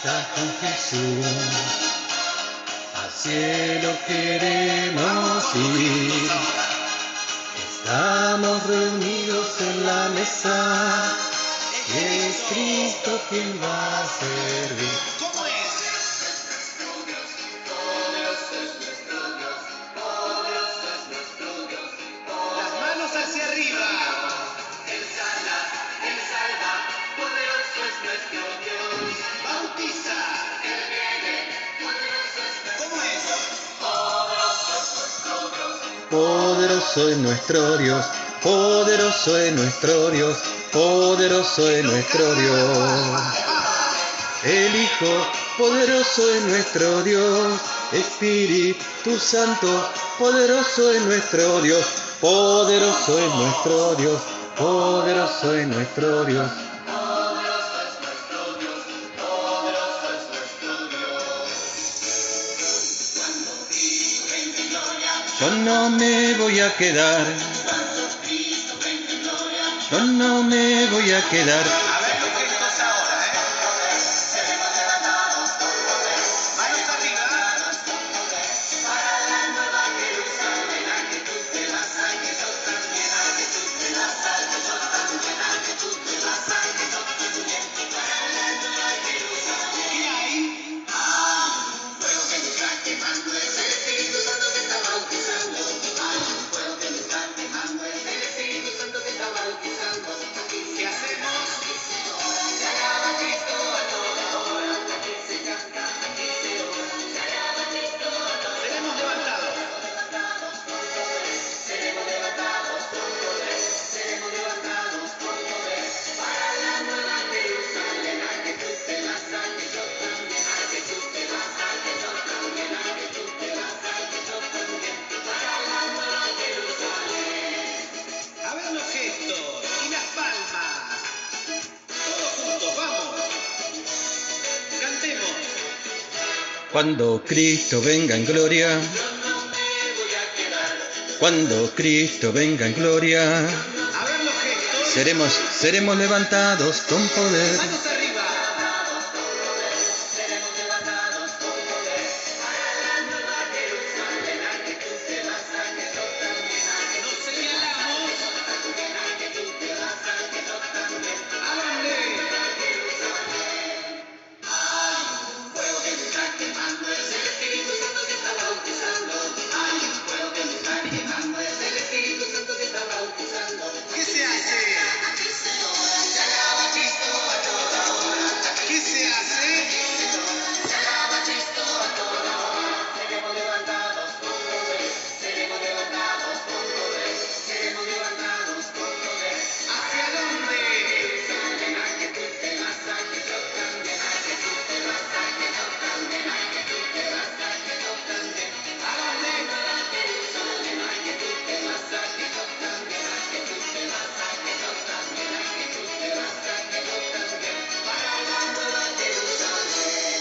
estás con Jesús. Al cielo queremos ir. Estamos reunidos en la mesa. Y es Cristo quien va a servir. ¿Cómo es? Las manos hacia arriba. Él salva, poderoso es nuestro Dios. Bautiza. Él viene, poderoso es nuestro ¿Cómo es? Poderoso es nuestro Dios, poderoso es nuestro Dios, poderoso es nuestro Dios. El Hijo, poderoso es nuestro Dios, Espíritu Santo, poderoso es nuestro Dios, poderoso es nuestro Dios, poderoso es nuestro Dios. poderoso es nuestro Dios, poderoso es nuestro Dios. Cuando Cristo venga en gloria, Yo no me voy a quedar, cuando Cristo venga en gloria, yo no me voy a quedar. A ver los gestos ahora, seremos levantados con poder, Manos arriba. para la nueva Jerusalén, a que tú te vas, a que yo también, a que tú te vas, a que yo también, a que tú te vas, a que yo también, para la nueva Jerusalén. ¿Qué hay? Fuego que nos está quemando, es el Espíritu Santo que está bautizando. Hay un fuego que nos está quemando, es el Espíritu Santo que está bautizando. ¿Qué hacemos? Se alaba a Cristo a toda hora, aquí se canta, aquí se ora. Se alaba a Cristo a toda hora. Seremos levantados. Seremos levantados con poder, seremos levantados con poder, para la nueva Jerusalén, a que tú te vas, a que yo también, a que tú te vas, a que yo también, a que tú te vas, a que yo también, para la nueva Jerusalén. A ver los gestos y las palmas. Todos juntos, vamos. Cantemos. Cuando Cristo venga en gloria, Yo no me voy a quedar, cuando Cristo venga en gloria, A ver los gestos. seremos levantados con poder. Manos arriba. seremos levantados con poder, para la nueva Jerusalén, a que tú te vas, a que yo también, a que Nos señalamos. que tú te vas, a que yo también. ¿A dónde? Fuego que me está quemando, es el Espíritu Santo que está bautizando. Hay un fuego que me está quemando, es el Espíritu Santo que está bautizando. ¿Qué se hace? Se alaba a Cristo a toda hora, ¿Qué se hace? se alaba a Cristo a toda hora. Seremos levantados con poder, seremos levantados con poder, seremos levantados con poder. ¿Hacia dónde? Jerusalén, a que tú te vas, a que yo también, a que tú te vas, a que yo también, a que tú te vas, a que yo también. ¿A dónde? Jerusalén, a que tú te vas, a que yo también, a que tú te vas, a que yo también, a que tú te vas, a que yo también. Para la nueva Jerusalén.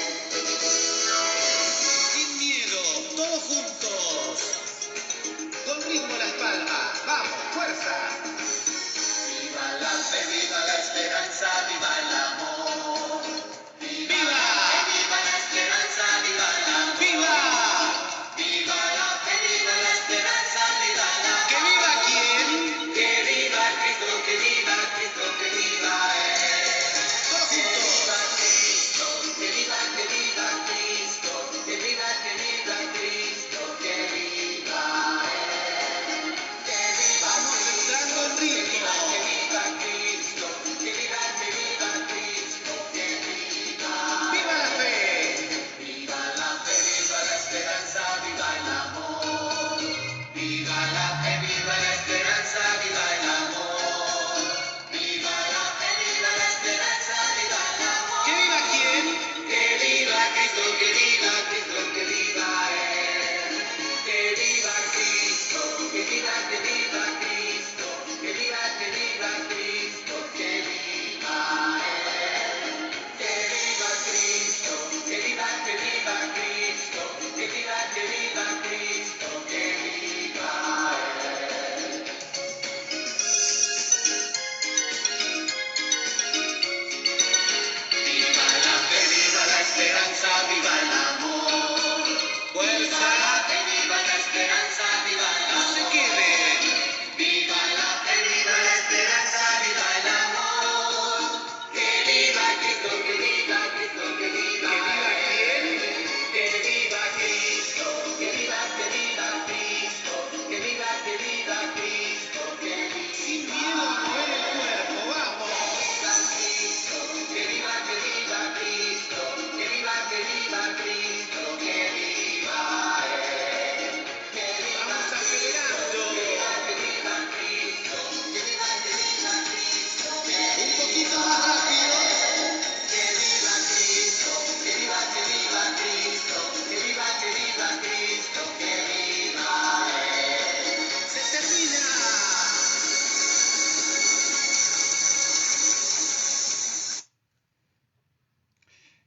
Sin miedo, todos juntos. Con ritmo las palmas. Vamos, fuerza. Viva la fe, viva la esperanza, viva el amor. ¡Viva! Viva la esperanza, viva el amor. ¡Viva! Viva la fe, viva la esperanza, viva el amor. ¿Que viva quién? Que viva Cristo, que viva Cristo, que viva Él. Todos juntos. Cristo, que viva Cristo, que viva Cristo, que viva Él. Que viva Vamos entrando en ritmo. Cristo, que viva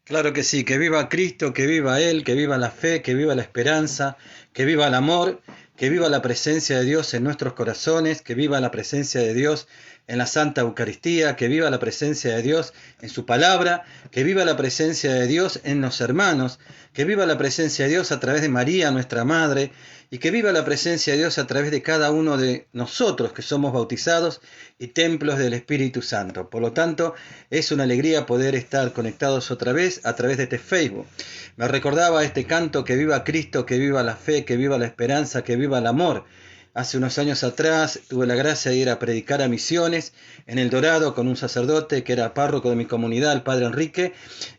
Claro que sí, que viva Cristo, que viva Él, que viva la fe, que viva la esperanza, que viva el amor, que viva la presencia de Dios en nuestros corazones, que viva la presencia de Dios en la Santa Eucaristía, que viva la presencia de Dios en su palabra, que viva la presencia de Dios en los hermanos, que viva la presencia de Dios a través de María, nuestra Madre, y que viva la presencia de Dios a través de cada uno de nosotros que somos bautizados y templos del Espíritu Santo. Por lo tanto, es una alegría poder estar conectados otra vez a través de este Facebook. Me recordaba este canto: que viva Cristo, que viva la fe, que viva la esperanza, que viva el amor. Hace unos años atrás tuve la gracia de ir a predicar a Misiones en El Dorado con un sacerdote que era párroco de mi comunidad, el padre Enrique,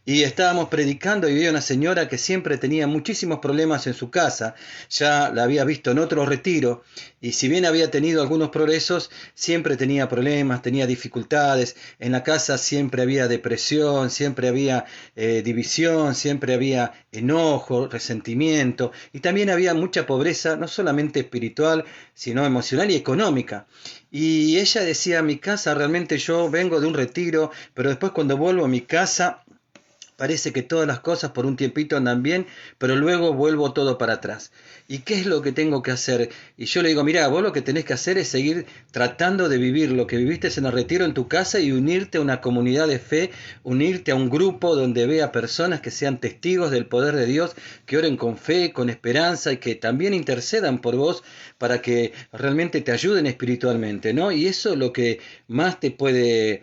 y estábamos predicando y vi a una señora que siempre tenía muchísimos problemas en su casa. Ya la había visto en otro retiro y si bien había tenido algunos progresos, siempre tenía problemas, tenía dificultades. En la casa siempre había depresión, siempre había división, siempre había enojo, resentimiento, y también había mucha pobreza, no solamente espiritual, sino emocional y económica. Y ella decía: mi casa, realmente yo vengo de un retiro, pero después cuando vuelvo a mi casa parece que todas las cosas por un tiempito andan bien, pero luego vuelvo todo para atrás. ¿Y qué es lo que tengo que hacer? Y yo le digo: mirá, vos lo que tenés que hacer es seguir tratando de vivir lo que viviste en el retiro en tu casa y unirte a una comunidad de fe, unirte a un grupo donde vea personas que sean testigos del poder de Dios, que oren con fe, con esperanza y que también intercedan por vos para que realmente te ayuden espiritualmente, ¿no? Y eso es lo que más te puede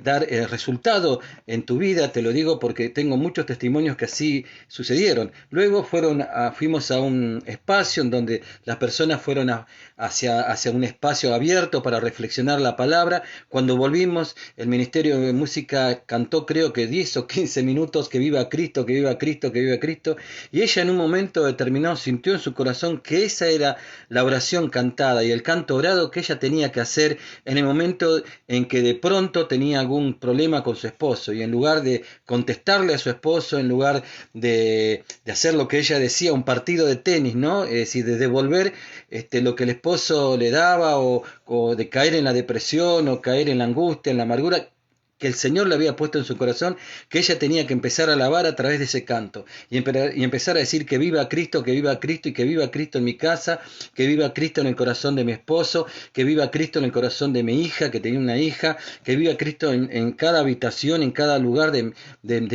dar el resultado en tu vida. Te lo digo porque tengo muchos testimonios que así sucedieron. Luego fuimos a un espacio en donde las personas fueron hacia un espacio abierto para reflexionar la palabra. Cuando volvimos, el Ministerio de Música cantó creo que 10 o 15 minutos: que viva Cristo, que viva Cristo, que viva Cristo. Y ella en un momento determinado sintió en su corazón que esa era la oración cantada y el canto orado que ella tenía que hacer en el momento en que de pronto tenía algún problema con su esposo, y en lugar de contestarle a su esposo, en lugar de hacer lo que ella decía, un partido de tenis, ¿no? Es decir, de devolver lo que el esposo le daba, o de caer en la depresión, o caer en la angustia, en la amargura que el Señor le había puesto en su corazón, que ella tenía que empezar a alabar a través de ese canto, y empezar a decir: que viva Cristo, que viva Cristo, y que viva Cristo en mi casa, que viva Cristo en el corazón de mi esposo, que viva Cristo en el corazón de mi hija, que tenía una hija, que viva Cristo en cada habitación, en cada lugar de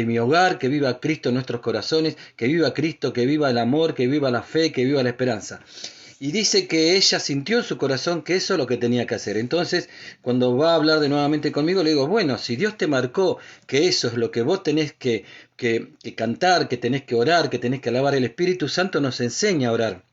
mi hogar, que viva Cristo en nuestros corazones, que viva Cristo, que viva el amor, que viva la fe, que viva la esperanza. Y dice que ella sintió en su corazón que eso es lo que tenía que hacer. Entonces, cuando va a hablar de nuevamente conmigo, le digo: bueno, si Dios te marcó que eso es lo que vos tenés que cantar, que tenés que orar, que tenés que alabar, el Espíritu Santo nos enseña a orar.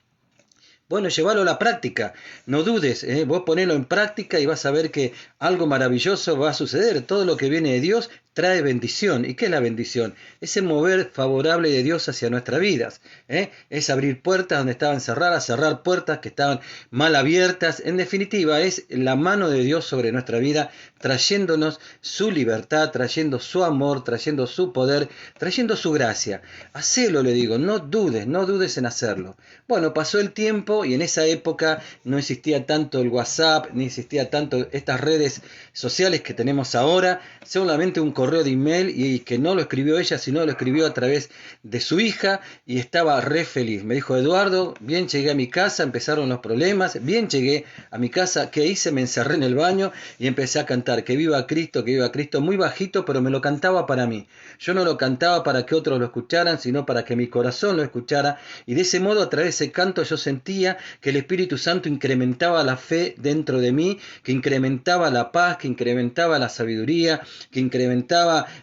Bueno, llévalo a la práctica, no dudes, vos ponelo en práctica y vas a ver que algo maravilloso va a suceder. Todo lo que viene de Dios trae bendición. ¿Y qué es la bendición? Es el mover favorable de Dios hacia nuestras vidas. Es abrir puertas donde estaban cerradas, cerrar puertas que estaban mal abiertas. En definitiva, es la mano de Dios sobre nuestra vida, trayéndonos su libertad, trayendo su amor, trayendo su poder, trayendo su gracia. Hacelo, le digo, no dudes en hacerlo. Bueno, pasó el tiempo y en esa época no existía tanto el WhatsApp, ni existía tanto estas redes sociales que tenemos ahora, solamente un correo de email, y que no lo escribió ella, sino lo escribió a través de su hija, y estaba re feliz. Me dijo: Eduardo, bien llegué a mi casa, empezaron los problemas, bien llegué a mi casa, ¿qué hice? Me encerré en el baño y empecé a cantar: que viva Cristo, muy bajito, pero me lo cantaba para mí. Yo no lo cantaba para que otros lo escucharan, sino para que mi corazón lo escuchara, y de ese modo, a través de ese canto, yo sentía que el Espíritu Santo incrementaba la fe dentro de mí, que incrementaba la paz, que incrementaba la sabiduría, que incrementaba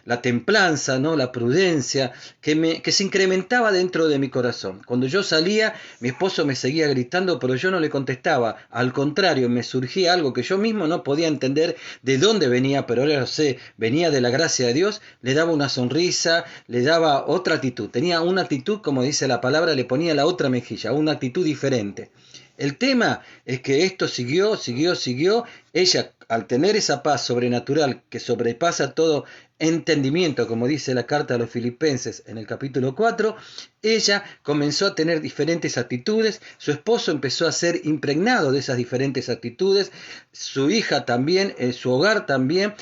la templanza, ¿no? La prudencia, que se incrementaba dentro de mi corazón. Cuando yo salía, mi esposo me seguía gritando, pero yo no le contestaba. Al contrario, me surgía algo que yo mismo no podía entender de dónde venía, pero ahora lo sé, venía de la gracia de Dios. Le daba una sonrisa, le daba otra actitud. Tenía una actitud, como dice la palabra, le ponía la otra mejilla, una actitud diferente. El tema es que esto siguió. Ella, al tener esa paz sobrenatural que sobrepasa todo entendimiento, como dice la carta a los Filipenses en el capítulo 4, ella comenzó a tener diferentes actitudes. Su esposo empezó a ser impregnado de esas diferentes actitudes, su hija también, su hogar también.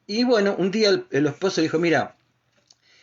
Y bueno, un día el esposo dijo: mira,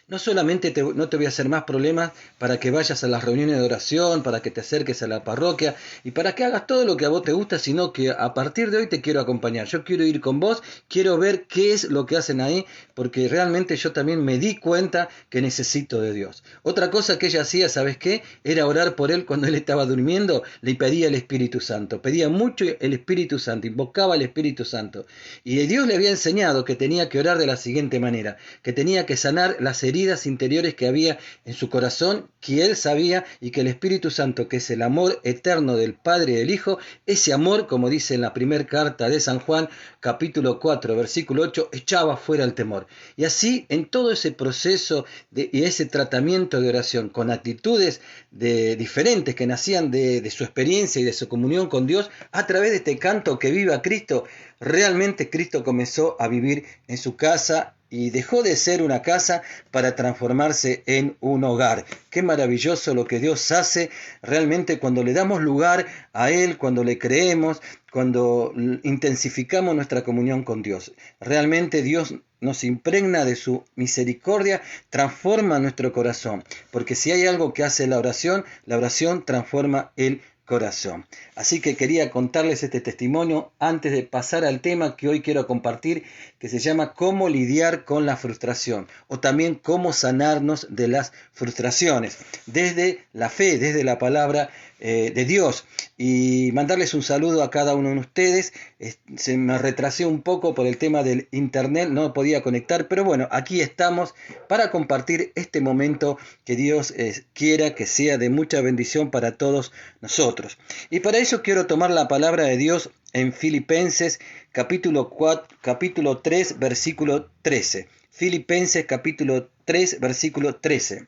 No solamente no te voy a hacer más problemas para que vayas a las reuniones de oración, para que te acerques a la parroquia y para que hagas todo lo que a vos te gusta, sino que a partir de hoy te quiero acompañar. Yo quiero ir con vos, quiero ver qué es lo que hacen ahí, porque realmente yo también me di cuenta que necesito de Dios. Otra cosa que ella hacía, ¿sabes qué? Era orar por él cuando él estaba durmiendo, le pedía el Espíritu Santo, pedía mucho el Espíritu Santo, invocaba al Espíritu Santo. Y Dios le había enseñado que tenía que orar de la siguiente manera, que tenía que sanar las heridas interiores que había en su corazón, que él sabía, y que el Espíritu Santo, que es el amor eterno del Padre y del Hijo, ese amor, como dice en la primera carta de San Juan, capítulo 4, versículo 8, echaba fuera el temor. Y así, en todo ese proceso y ese tratamiento de oración, con actitudes diferentes que nacían de su experiencia y de su comunión con Dios, a través de este canto que viva Cristo, realmente Cristo comenzó a vivir en su casa y dejó de ser una casa para transformarse en un hogar. Qué maravilloso lo que Dios hace realmente cuando le damos lugar a Él, cuando le creemos, cuando intensificamos nuestra comunión con Dios. Realmente Dios nos impregna de su misericordia, transforma nuestro corazón, porque si hay algo que hace la oración transforma el corazón. Así que quería contarles este testimonio antes de pasar al tema que hoy quiero compartir, que se llama cómo lidiar con la frustración, o también cómo sanarnos de las frustraciones, desde la fe, desde la palabra de Dios. Y mandarles un saludo a cada uno de ustedes. Se me retrasé un poco por el tema del internet, no podía conectar, pero bueno, aquí estamos para compartir este momento que Dios quiera que sea de mucha bendición para todos nosotros. Y para eso quiero tomar la palabra de Dios en Filipenses capítulo 3, versículo 13. Filipenses capítulo 3, versículo 13.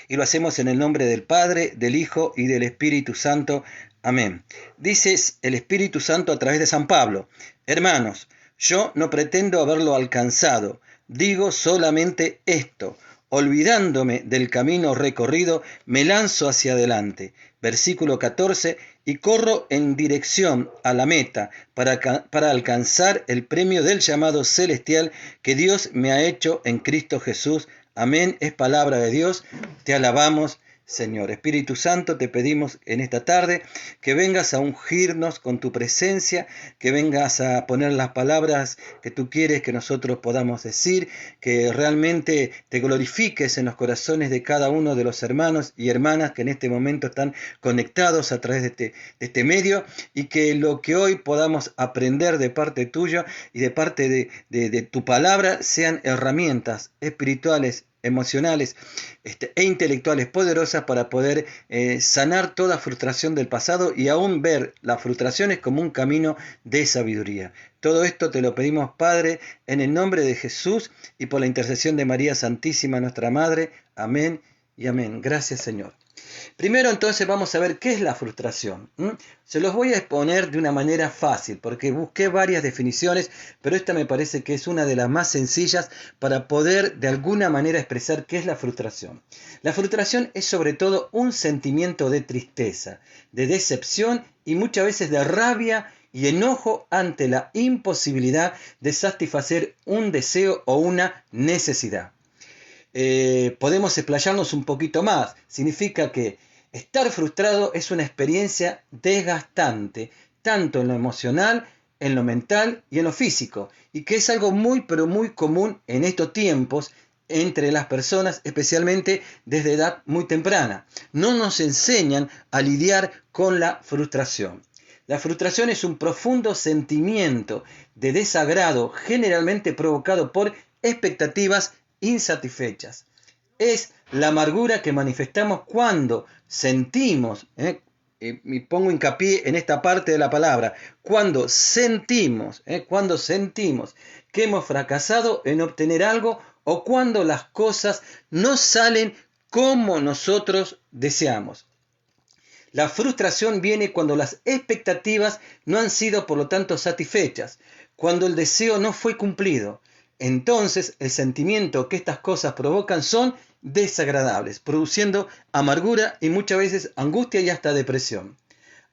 Y lo hacemos en el nombre del Padre, del Hijo y del Espíritu Santo. Amén. Dice el Espíritu Santo a través de San Pablo: hermanos, yo no pretendo haberlo alcanzado, digo solamente esto: olvidándome del camino recorrido, me lanzo hacia adelante. Versículo 14, y corro en dirección a la meta para alcanzar el premio del llamado celestial que Dios me ha hecho en Cristo Jesús. Amén, es palabra de Dios, te alabamos, Señor. Espíritu Santo, te pedimos en esta tarde que vengas a ungirnos con tu presencia, que vengas a poner las palabras que tú quieres que nosotros podamos decir, que realmente te glorifiques en los corazones de cada uno de los hermanos y hermanas que en este momento están conectados a través de este medio, y que lo que hoy podamos aprender de parte tuya y de parte de tu palabra sean herramientas espirituales, emocionales e intelectuales poderosas para poder sanar toda frustración del pasado y aún ver las frustraciones como un camino de sabiduría. Todo esto te lo pedimos, Padre, en el nombre de Jesús y por la intercesión de María Santísima, nuestra Madre. Amén y amén. Gracias, Señor. Primero entonces vamos a ver qué es la frustración. Se los voy a exponer de una manera fácil porque busqué varias definiciones, pero esta me parece que es una de las más sencillas para poder de alguna manera expresar qué es la frustración. La frustración es sobre todo un sentimiento de tristeza, de decepción y muchas veces de rabia y enojo ante la imposibilidad de satisfacer un deseo o una necesidad. Podemos explayarnos un poquito más. Significa que estar frustrado es una experiencia desgastante, tanto en lo emocional, en lo mental y en lo físico, y que es algo muy pero muy común en estos tiempos entre las personas, especialmente desde edad muy temprana. No nos enseñan a lidiar con la frustración. La frustración es un profundo sentimiento de desagrado, generalmente provocado por expectativas insatisfechas. Es la amargura que manifestamos cuando sentimos, y pongo hincapié en esta parte de la palabra, cuando sentimos que hemos fracasado en obtener algo o cuando las cosas no salen como nosotros deseamos. La frustración viene cuando las expectativas no han sido por lo tanto satisfechas, cuando el deseo no fue cumplido. Entonces el sentimiento que estas cosas provocan son desagradables, produciendo amargura y muchas veces angustia y hasta depresión.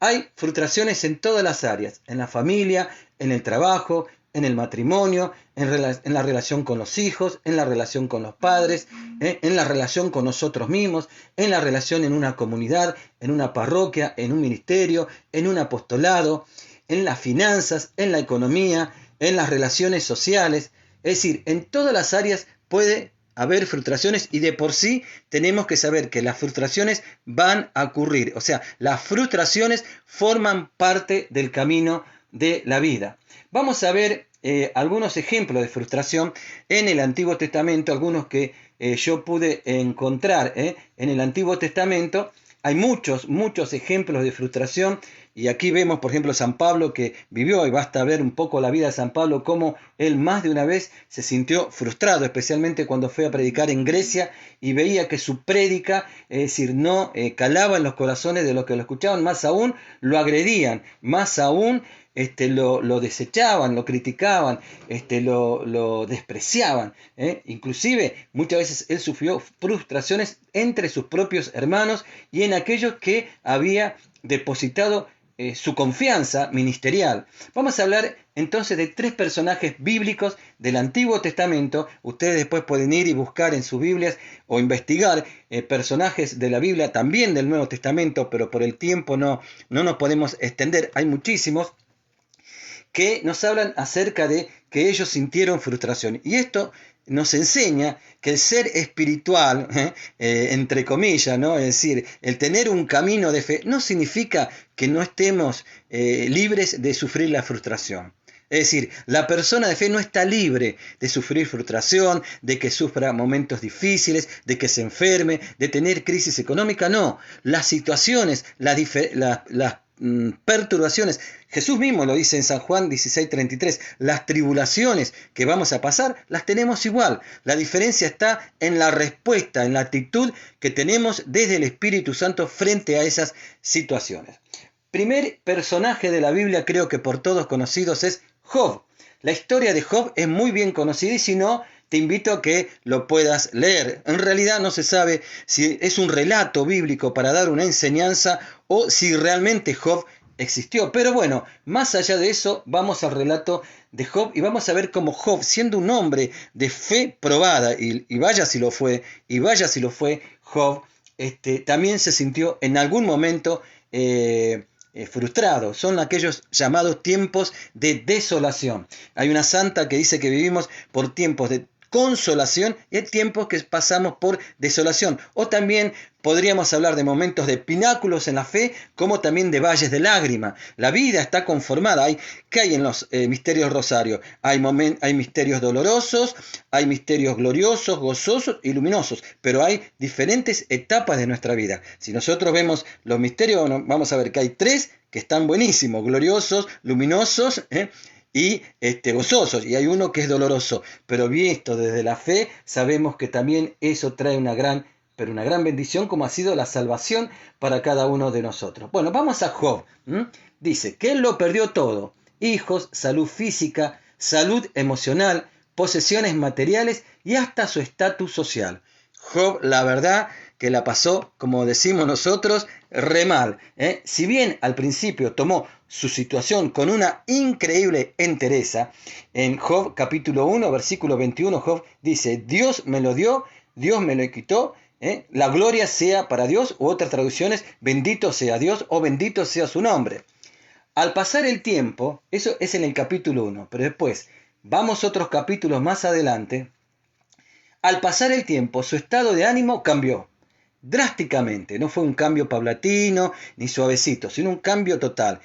Hay frustraciones en todas las áreas, en la familia, en el trabajo, en el matrimonio, en la relación con los hijos, en la relación con los padres, en la relación con nosotros mismos, en la relación en una comunidad, en una parroquia, en un ministerio, en un apostolado, en las finanzas, en la economía, en las relaciones sociales. Es decir, en todas las áreas puede haber frustraciones y de por sí tenemos que saber que las frustraciones van a ocurrir. O sea, las frustraciones forman parte del camino de la vida. Vamos a ver algunos ejemplos de frustración en el Antiguo Testamento, algunos que yo pude encontrar en el Antiguo Testamento. Hay muchos ejemplos de frustración y aquí vemos, por ejemplo, San Pablo que vivió, y basta ver un poco la vida de San Pablo, cómo él más de una vez se sintió frustrado, especialmente cuando fue a predicar en Grecia y veía que su prédica, es decir, no calaba en los corazones de los que lo escuchaban, más aún lo agredían, más aún lo desechaban, lo criticaban, lo despreciaban. Inclusive muchas veces él sufrió frustraciones entre sus propios hermanos y en aquellos que había depositado su confianza ministerial. Vamos a hablar entonces de 3 personajes bíblicos del Antiguo Testamento. Ustedes después pueden ir y buscar en sus Biblias o investigar personajes de la Biblia, también del Nuevo Testamento, pero por el tiempo no nos podemos extender. Hay muchísimos que nos hablan acerca de que ellos sintieron frustración. Y esto nos enseña que el ser espiritual, entre comillas, ¿no? Es decir, el tener un camino de fe, no significa que no estemos libres de sufrir la frustración. Es decir, la persona de fe no está libre de sufrir frustración, de que sufra momentos difíciles, de que se enferme, de tener crisis económica. No, las situaciones, las perturbaciones, Jesús mismo lo dice en San Juan 16:33, las tribulaciones que vamos a pasar las tenemos igual. La diferencia está en la respuesta, en la actitud que tenemos desde el Espíritu Santo frente a esas situaciones. Primer personaje de la Biblia, creo que por todos conocidos, es Job. La historia de Job es muy bien conocida y si no, te invito a que lo puedas leer. En realidad no se sabe si es un relato bíblico para dar una enseñanza o si realmente Job existió. Pero bueno, más allá de eso, vamos al relato de Job y vamos a ver cómo Job, siendo un hombre de fe probada, y vaya si lo fue, Job, también se sintió en algún momento frustrado. Son aquellos llamados tiempos de desolación. Hay una santa que dice que vivimos por tiempos de consolación y hay tiempos que pasamos por desolación. O también podríamos hablar de momentos de pináculos en la fe, como también de valles de lágrima. La vida está conformada. ¿Qué hay en los misterios rosarios? Hay misterios dolorosos, hay misterios gloriosos, gozosos y luminosos, pero hay diferentes etapas de nuestra vida. Si nosotros vemos los misterios, vamos a ver que hay 3 que están buenísimos, gloriosos, luminosos, y gozosos, y hay uno que es doloroso, pero visto desde la fe sabemos que también eso trae una gran bendición, como ha sido la salvación para cada uno de nosotros. Bueno, vamos a Job. Dice que él lo perdió todo: hijos, salud física, salud emocional, posesiones materiales y hasta su estatus social. Job, la verdad que la pasó, como decimos nosotros, re mal. Si bien al principio tomó su situación con una increíble entereza, en Job capítulo 1, versículo 21, Job dice: Dios me lo dio, Dios me lo quitó, la gloria sea para Dios, u otras traducciones, bendito sea Dios o bendito sea su nombre. Al pasar el tiempo, eso es en el capítulo 1, pero después vamos otros capítulos más adelante. Al pasar el tiempo, su estado de ánimo cambió drásticamente. No fue un cambio paulatino ni suavecito, sino un cambio total.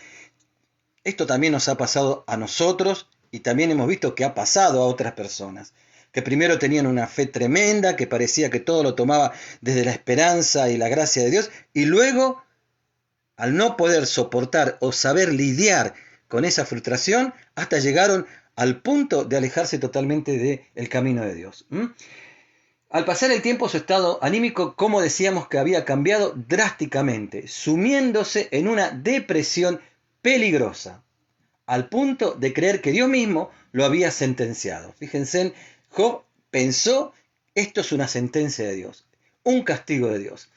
Esto también nos ha pasado a nosotros y también hemos visto que ha pasado a otras personas, que primero tenían una fe tremenda, que parecía que todo lo tomaba desde la esperanza y la gracia de Dios, y luego, al no poder soportar o saber lidiar con esa frustración, hasta llegaron al punto de alejarse totalmente del camino de Dios. Al pasar el tiempo, su estado anímico, como decíamos, que había cambiado drásticamente, sumiéndose en una depresión peligrosa, al punto de creer que Dios mismo lo había sentenciado. Fíjense, Job pensó: esto es una sentencia de Dios, un castigo de Dios.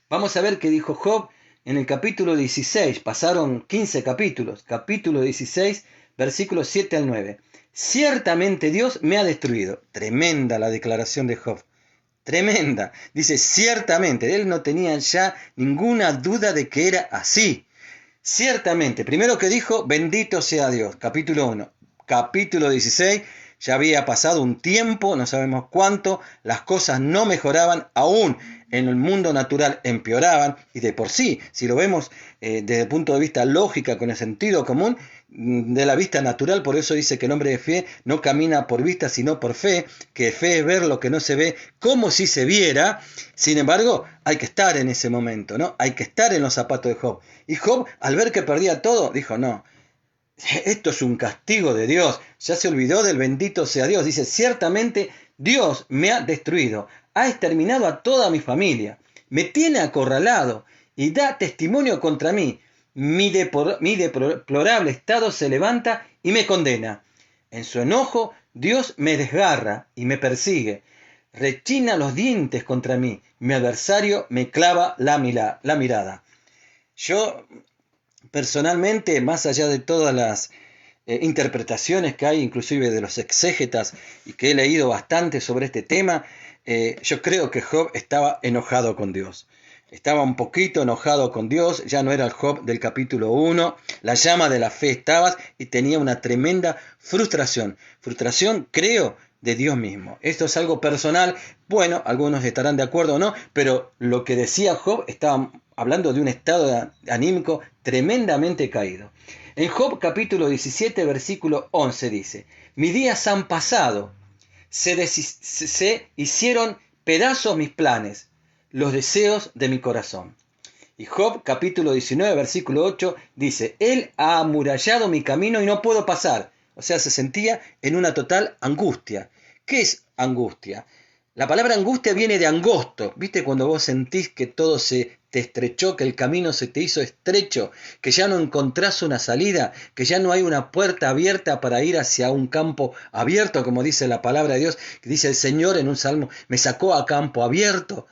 Vamos a ver qué dijo Job en el capítulo 16, pasaron 15 capítulos, capítulo 16, versículos 7 al 9. Ciertamente Dios me ha destruido. Tremenda la declaración de Job. Tremenda. Dice, ciertamente. Él no tenía ya ninguna duda de que era así. Ciertamente. Primero que dijo, bendito sea Dios. Capítulo 1. Capítulo 16. Ya había pasado un tiempo, no sabemos cuánto, las cosas no mejoraban, aún en el mundo natural empeoraban, y de por sí, si lo vemos desde el punto de vista lógica, con el sentido común, de la vista natural, por eso dice que el hombre de fe no camina por vista, sino por fe, que fe es ver lo que no se ve como si se viera. Sin embargo, hay que estar en ese momento, ¿no? Hay que estar en los zapatos de Job. Y Job, al ver que perdía todo, dijo, no, esto es un castigo de Dios. Ya se olvidó del bendito sea Dios. Dice, ciertamente Dios me ha destruido, ha exterminado a toda mi familia, me tiene acorralado y da testimonio contra mí. Mi deplorable estado se levanta y me condena. En su enojo, Dios me desgarra y me persigue. Rechina los dientes contra mí. Mi adversario me clava la mirada. Yo, personalmente, más allá de todas las interpretaciones que hay, inclusive de los exégetas, y que he leído bastante sobre este tema, yo creo que Job estaba enojado con Dios. Estaba un poquito enojado con Dios, ya no era el Job del capítulo 1, la llama de la fe estaba y tenía una tremenda frustración. Frustración, creo, de Dios mismo. Esto es algo personal, bueno, algunos estarán de acuerdo o no, pero lo que decía Job estaba hablando de un estado anímico tremendamente caído. En Job capítulo 17, versículo 11 dice, mis días han pasado, se hicieron pedazos mis planes, los deseos de mi corazón. Y Job capítulo 19, versículo 8 dice, él ha amurallado mi camino y no puedo pasar. O sea, se sentía en una total angustia. ¿Qué es angustia? La palabra angustia viene de angosto. ¿Viste cuando vos sentís que todo se te estrechó, que el camino se te hizo estrecho, que ya no encontrás una salida, que ya no hay una puerta abierta para ir hacia un campo abierto, como dice la palabra de Dios, que dice el Señor en un salmo, me sacó a campo abierto?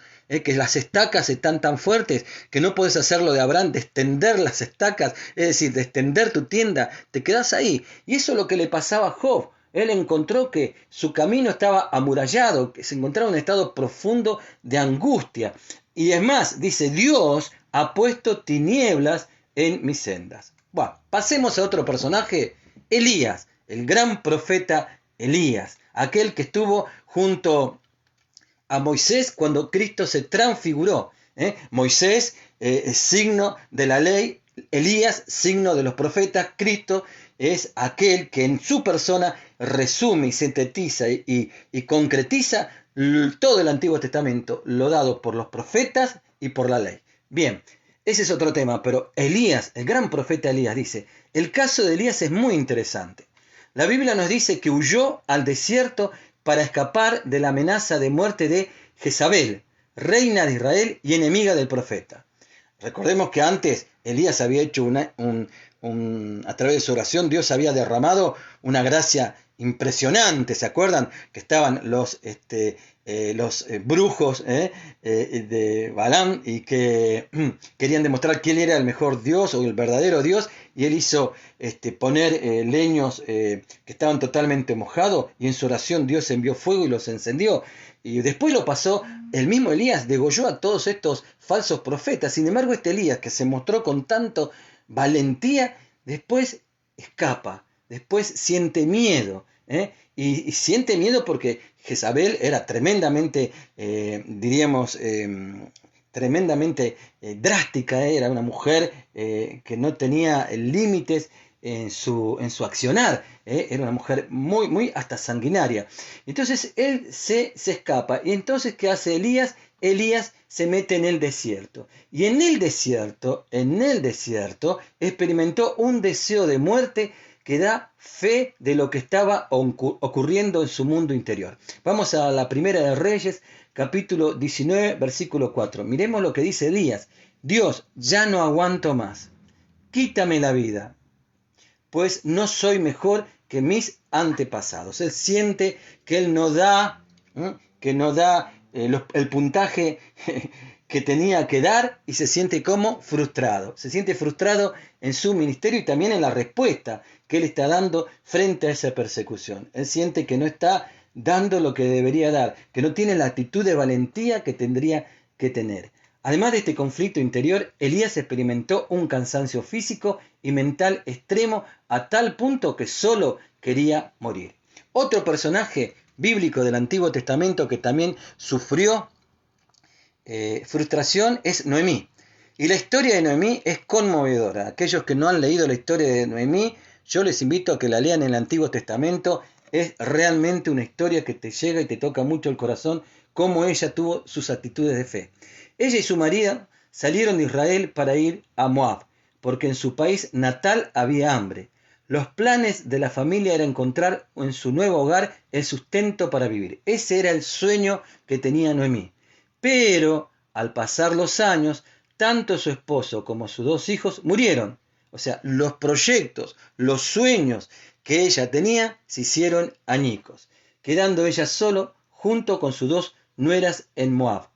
Que las estacas están tan fuertes que no puedes hacer lo de Abraham, de extender las estacas, es decir, de extender tu tienda, te quedás ahí. Y eso es lo que le pasaba a Job. Él encontró que su camino estaba amurallado, que se encontraba en un estado profundo de angustia. Y es más, dice, Dios ha puesto tinieblas en mis sendas. Bueno, pasemos a otro personaje, Elías, el gran profeta Elías, aquel que estuvo junto a Moisés cuando Cristo se transfiguró. Moisés, signo de la ley, Elías, signo de los profetas, Cristo es aquel que en su persona resume y sintetiza y concretiza todo el Antiguo Testamento, lo dado por los profetas y por la ley. Bien, ese es otro tema, pero Elías, el gran profeta Elías, dice, el caso de Elías es muy interesante. La Biblia nos dice que huyó al desierto para escapar de la amenaza de muerte de Jezabel, reina de Israel y enemiga del profeta. Recordemos que antes Elías había hecho a través de su oración, Dios había derramado una gracia impresionante. ¿Se acuerdan? Que estaban los brujos de Balaam y que querían demostrar quién era el mejor Dios o el verdadero Dios, y él hizo poner leños que estaban totalmente mojados, y en su oración Dios envió fuego y los encendió. Y después lo pasó, el mismo Elías degolló a todos estos falsos profetas. Sin embargo, este Elías, que se mostró con tanto valentía, después escapa, después siente miedo, y siente miedo porque Jezabel era tremendamente, tremendamente drástica, era una mujer que no tenía límites en su accionar, era una mujer muy, muy hasta sanguinaria. Entonces él se escapa. Y entonces, ¿qué hace Elías? Elías se mete en el desierto. Y en el desierto, experimentó un deseo de muerte que da fe de lo que estaba ocurriendo en su mundo interior. Vamos a la Primera de Reyes, capítulo 19, versículo 4. Miremos lo que dice Elías. Dios, ya no aguanto más. Quítame la vida, pues no soy mejor que mis antepasados. Él siente que él no da el puntaje que tenía que dar y se siente como frustrado. Se siente frustrado en su ministerio y también en la respuesta que él está dando frente a esa persecución. Él siente que no está dando lo que debería dar, que no tiene la actitud de valentía que tendría que tener. Además de este conflicto interior, Elías experimentó un cansancio físico y mental extremo a tal punto que solo quería morir. Otro personaje bíblico del Antiguo Testamento que también sufrió frustración es Noemí. Y la historia de Noemí es conmovedora. Aquellos que no han leído la historia de Noemí, yo les invito a que la lean en el Antiguo Testamento. Es realmente una historia que te llega y te toca mucho el corazón, cómo ella tuvo sus actitudes de fe. Ella y su marido salieron de Israel para ir a Moab, porque en su país natal había hambre. Los planes de la familia era encontrar en su nuevo hogar el sustento para vivir. Ese era el sueño que tenía Noemí. Pero al pasar los años, tanto su esposo como sus 2 hijos murieron. O sea, los proyectos, los sueños que ella tenía se hicieron añicos, quedando ella solo junto con sus 2 nueras en Moab.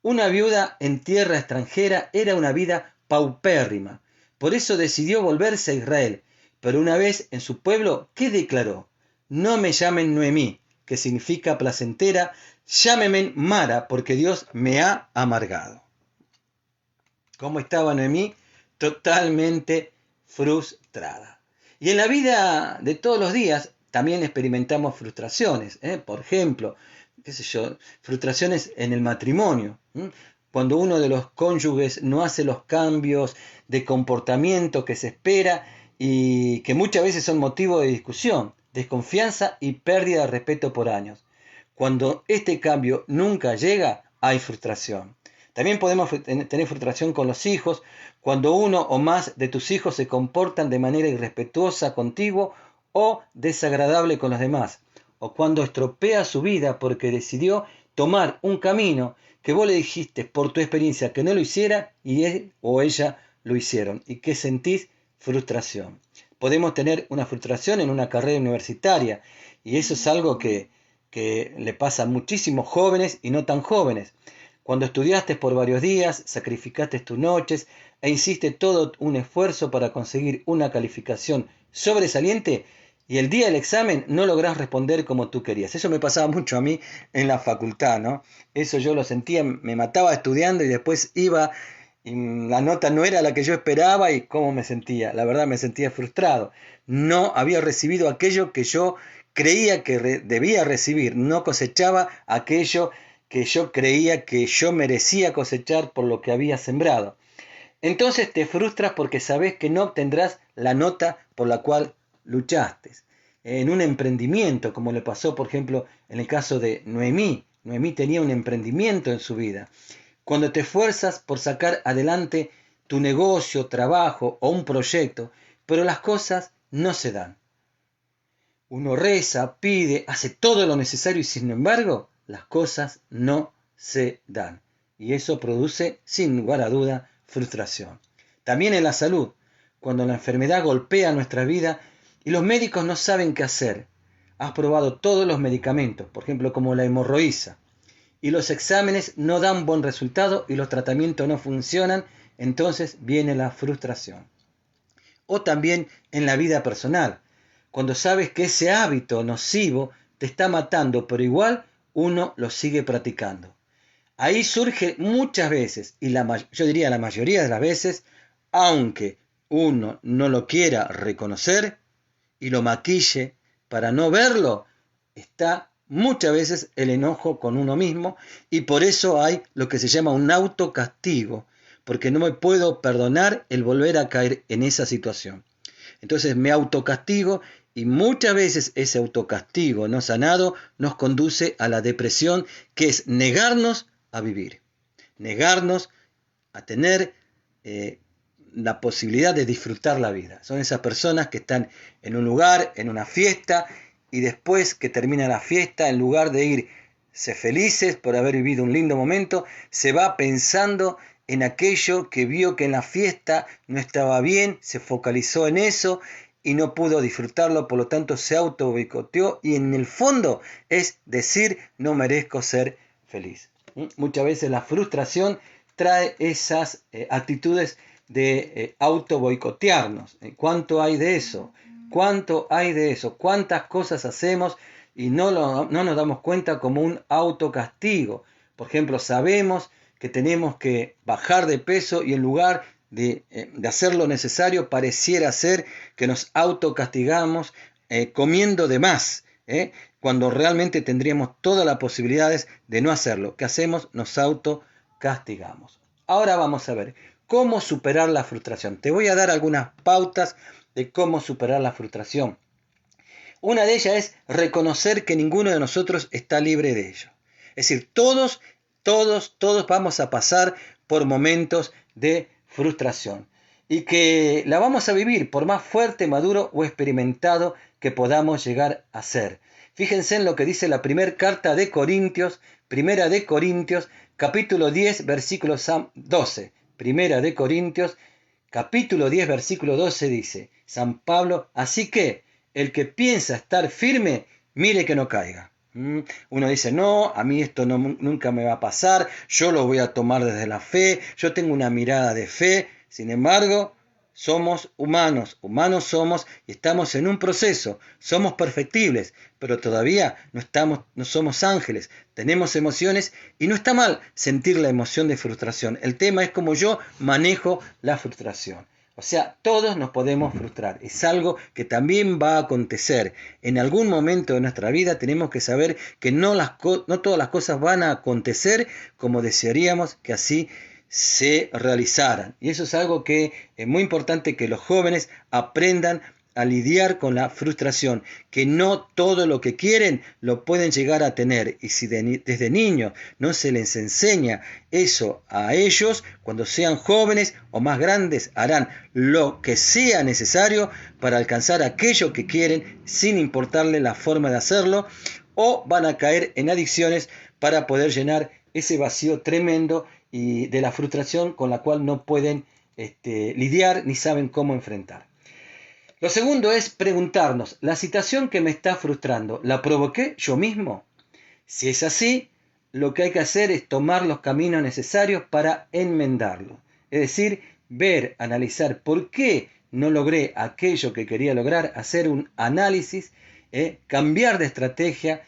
Una viuda en tierra extranjera era una vida paupérrima. Por eso decidió volverse a Israel. Pero una vez en su pueblo, ¿qué declaró? No me llamen Noemí, que significa placentera, llámeme Mara, porque Dios me ha amargado. ¿Cómo estaba Noemí? Totalmente frustrada. Y en la vida de todos los días también experimentamos frustraciones. Por ejemplo, frustraciones en el matrimonio. Cuando uno de los cónyuges no hace los cambios de comportamiento que se espera y que muchas veces son motivo de discusión, desconfianza y pérdida de respeto por años. Cuando este cambio nunca llega, hay frustración. También podemos tener frustración con los hijos, cuando uno o más de tus hijos se comportan de manera irrespetuosa contigo o desagradable con los demás, o cuando estropea su vida porque decidió tomar un camino que vos le dijiste por tu experiencia que no lo hiciera y él o ella lo hicieron y que sentís frustración. Podemos tener una frustración en una carrera universitaria y eso es algo que le pasa a muchísimos jóvenes y no tan jóvenes. Cuando estudiaste por varios días, sacrificaste tus noches e hiciste todo un esfuerzo para conseguir una calificación sobresaliente y el día del examen no lográs responder como tú querías. Eso me pasaba mucho a mí en la facultad, ¿no? Eso yo lo sentía, me mataba estudiando y después iba y la nota no era la que yo esperaba y cómo me sentía. La verdad me sentía frustrado. No había recibido aquello que yo creía que debía recibir. No cosechaba aquello que yo creía que yo merecía cosechar por lo que había sembrado. Entonces te frustras porque sabes que no obtendrás la nota por la cual luchaste. En un emprendimiento, como le pasó, por ejemplo, en el caso de Noemí. Noemí tenía un emprendimiento en su vida. Cuando te esfuerzas por sacar adelante tu negocio, trabajo o un proyecto, pero las cosas no se dan. Uno reza, pide, hace todo lo necesario y sin embargo las cosas no se dan. Y eso produce, sin lugar a duda, frustración. También en la salud, cuando la enfermedad golpea nuestra vida y los médicos no saben qué hacer. Has probado todos los medicamentos, por ejemplo como la hemorroísa, y los exámenes no dan buen resultado y los tratamientos no funcionan, entonces viene la frustración. O también en la vida personal, cuando sabes que ese hábito nocivo te está matando, pero igual uno lo sigue practicando. Ahí surge muchas veces, y yo diría la mayoría de las veces, aunque uno no lo quiera reconocer y lo maquille para no verlo, está muchas veces el enojo con uno mismo y por eso hay lo que se llama un autocastigo, porque no me puedo perdonar el volver a caer en esa situación. Entonces me autocastigo y muchas veces ese autocastigo no sanado nos conduce a la depresión, que es negarnos a vivir, negarnos a tener la posibilidad de disfrutar la vida. Son esas personas que están en un lugar, en una fiesta, y después que termina la fiesta, en lugar de irse felices por haber vivido un lindo momento, se va pensando en aquello que vio que en la fiesta no estaba bien, se focalizó en eso y no pudo disfrutarlo, por lo tanto se auto boicoteó y en el fondo es decir, no merezco ser feliz. Muchas veces la frustración trae esas actitudes de auto boicotearnos. ¿Cuánto hay de eso? ¿Cuánto hay de eso? ¿Cuántas cosas hacemos y no nos damos cuenta como un autocastigo? Por ejemplo, sabemos que tenemos que bajar de peso y en lugar de hacer lo necesario, pareciera ser que nos autocastigamos comiendo de más, cuando realmente tendríamos todas las posibilidades de no hacerlo. ¿Qué hacemos? Nos autocastigamos. Ahora vamos a ver cómo superar la frustración. Te voy a dar algunas pautas de cómo superar la frustración. Una de ellas es reconocer que ninguno de nosotros está libre de ello. Es decir, todos vamos a pasar por momentos de frustración y que la vamos a vivir por más fuerte, maduro o experimentado que podamos llegar a ser. Fíjense en lo que dice la primera carta de Corintios, capítulo 10, versículo 12. Primera de Corintios, capítulo 10, versículo 12 dice, San Pablo, así que el que piensa estar firme, mire que no caiga. Uno dice, no, a mí esto nunca me va a pasar, yo lo voy a tomar desde la fe, yo tengo una mirada de fe. Sin embargo, somos humanos somos y estamos en un proceso, somos perfectibles, pero todavía no somos ángeles, tenemos emociones y no está mal sentir la emoción de frustración. El tema es cómo yo manejo la frustración. O sea, todos nos podemos frustrar. Es algo que también va a acontecer. En algún momento de nuestra vida tenemos que saber que no todas las cosas van a acontecer como desearíamos que así se realizaran. Y eso es algo que es muy importante que los jóvenes aprendan a lidiar con la frustración, que no todo lo que quieren lo pueden llegar a tener, y si desde niños no se les enseña eso a ellos, cuando sean jóvenes o más grandes harán lo que sea necesario para alcanzar aquello que quieren sin importarle la forma de hacerlo, o van a caer en adicciones para poder llenar ese vacío tremendo y de la frustración con la cual no pueden lidiar ni saben cómo enfrentar. Lo segundo es preguntarnos, ¿la situación que me está frustrando, la provoqué yo mismo? Si es así, lo que hay que hacer es tomar los caminos necesarios para enmendarlo. Es decir, ver, analizar por qué no logré aquello que quería lograr, hacer un análisis, cambiar de estrategia,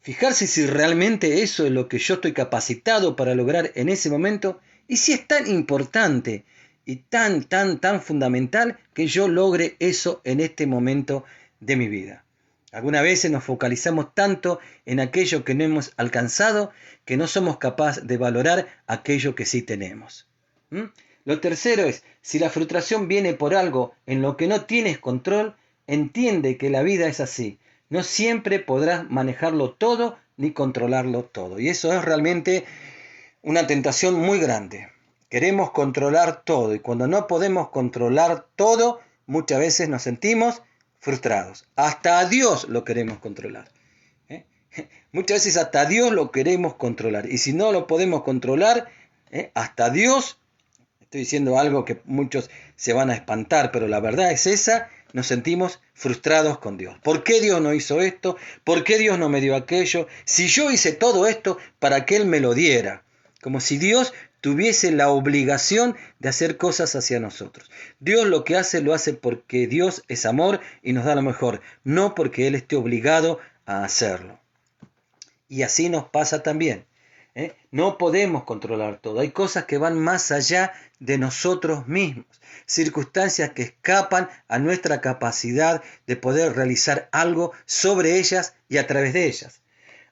fijarse si realmente eso es lo que yo estoy capacitado para lograr en ese momento y si es tan importante y tan fundamental que yo logre eso en este momento de mi vida. Algunas veces nos focalizamos tanto en aquello que no hemos alcanzado que no somos capaces de valorar aquello que sí tenemos. Lo tercero es, si la frustración viene por algo en lo que no tienes control, entiende que la vida es así. No siempre podrás manejarlo todo ni controlarlo todo. Y eso es realmente una tentación muy grande. Queremos controlar todo y cuando no podemos controlar todo, muchas veces nos sentimos frustrados. Hasta a Dios lo queremos controlar. Muchas veces hasta a Dios lo queremos controlar. Y si no lo podemos controlar, hasta Dios, estoy diciendo algo que muchos se van a espantar, pero la verdad es esa, nos sentimos frustrados con Dios. ¿Por qué Dios no hizo esto? ¿Por qué Dios no me dio aquello? Si yo hice todo esto para que Él me lo diera. Como si Dios tuviese la obligación de hacer cosas hacia nosotros. Dios lo que hace, lo hace porque Dios es amor y nos da lo mejor, no porque Él esté obligado a hacerlo. Y así nos pasa también. No podemos controlar todo. Hay cosas que van más allá de nosotros mismos. Circunstancias que escapan a nuestra capacidad de poder realizar algo sobre ellas y a través de ellas.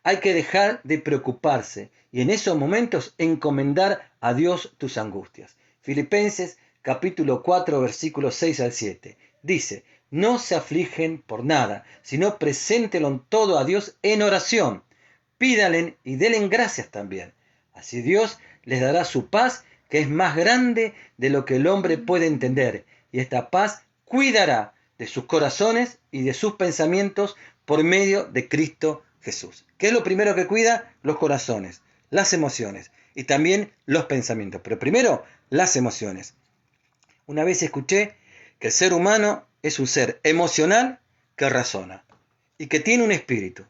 Hay que dejar de preocuparse y en esos momentos encomendar a Dios tus angustias. Filipenses capítulo 4 versículos 6 al 7. Dice, no se afligen por nada, sino preséntelo todo a Dios en oración. Pídanle y denle gracias también. Así Dios les dará su paz, que es más grande de lo que el hombre puede entender. Y esta paz cuidará de sus corazones y de sus pensamientos por medio de Cristo Jesús. ¿Qué es lo primero que cuida? Los corazones, las emociones y también los pensamientos. Pero primero, las emociones. Una vez escuché que el ser humano es un ser emocional que razona y que tiene un espíritu.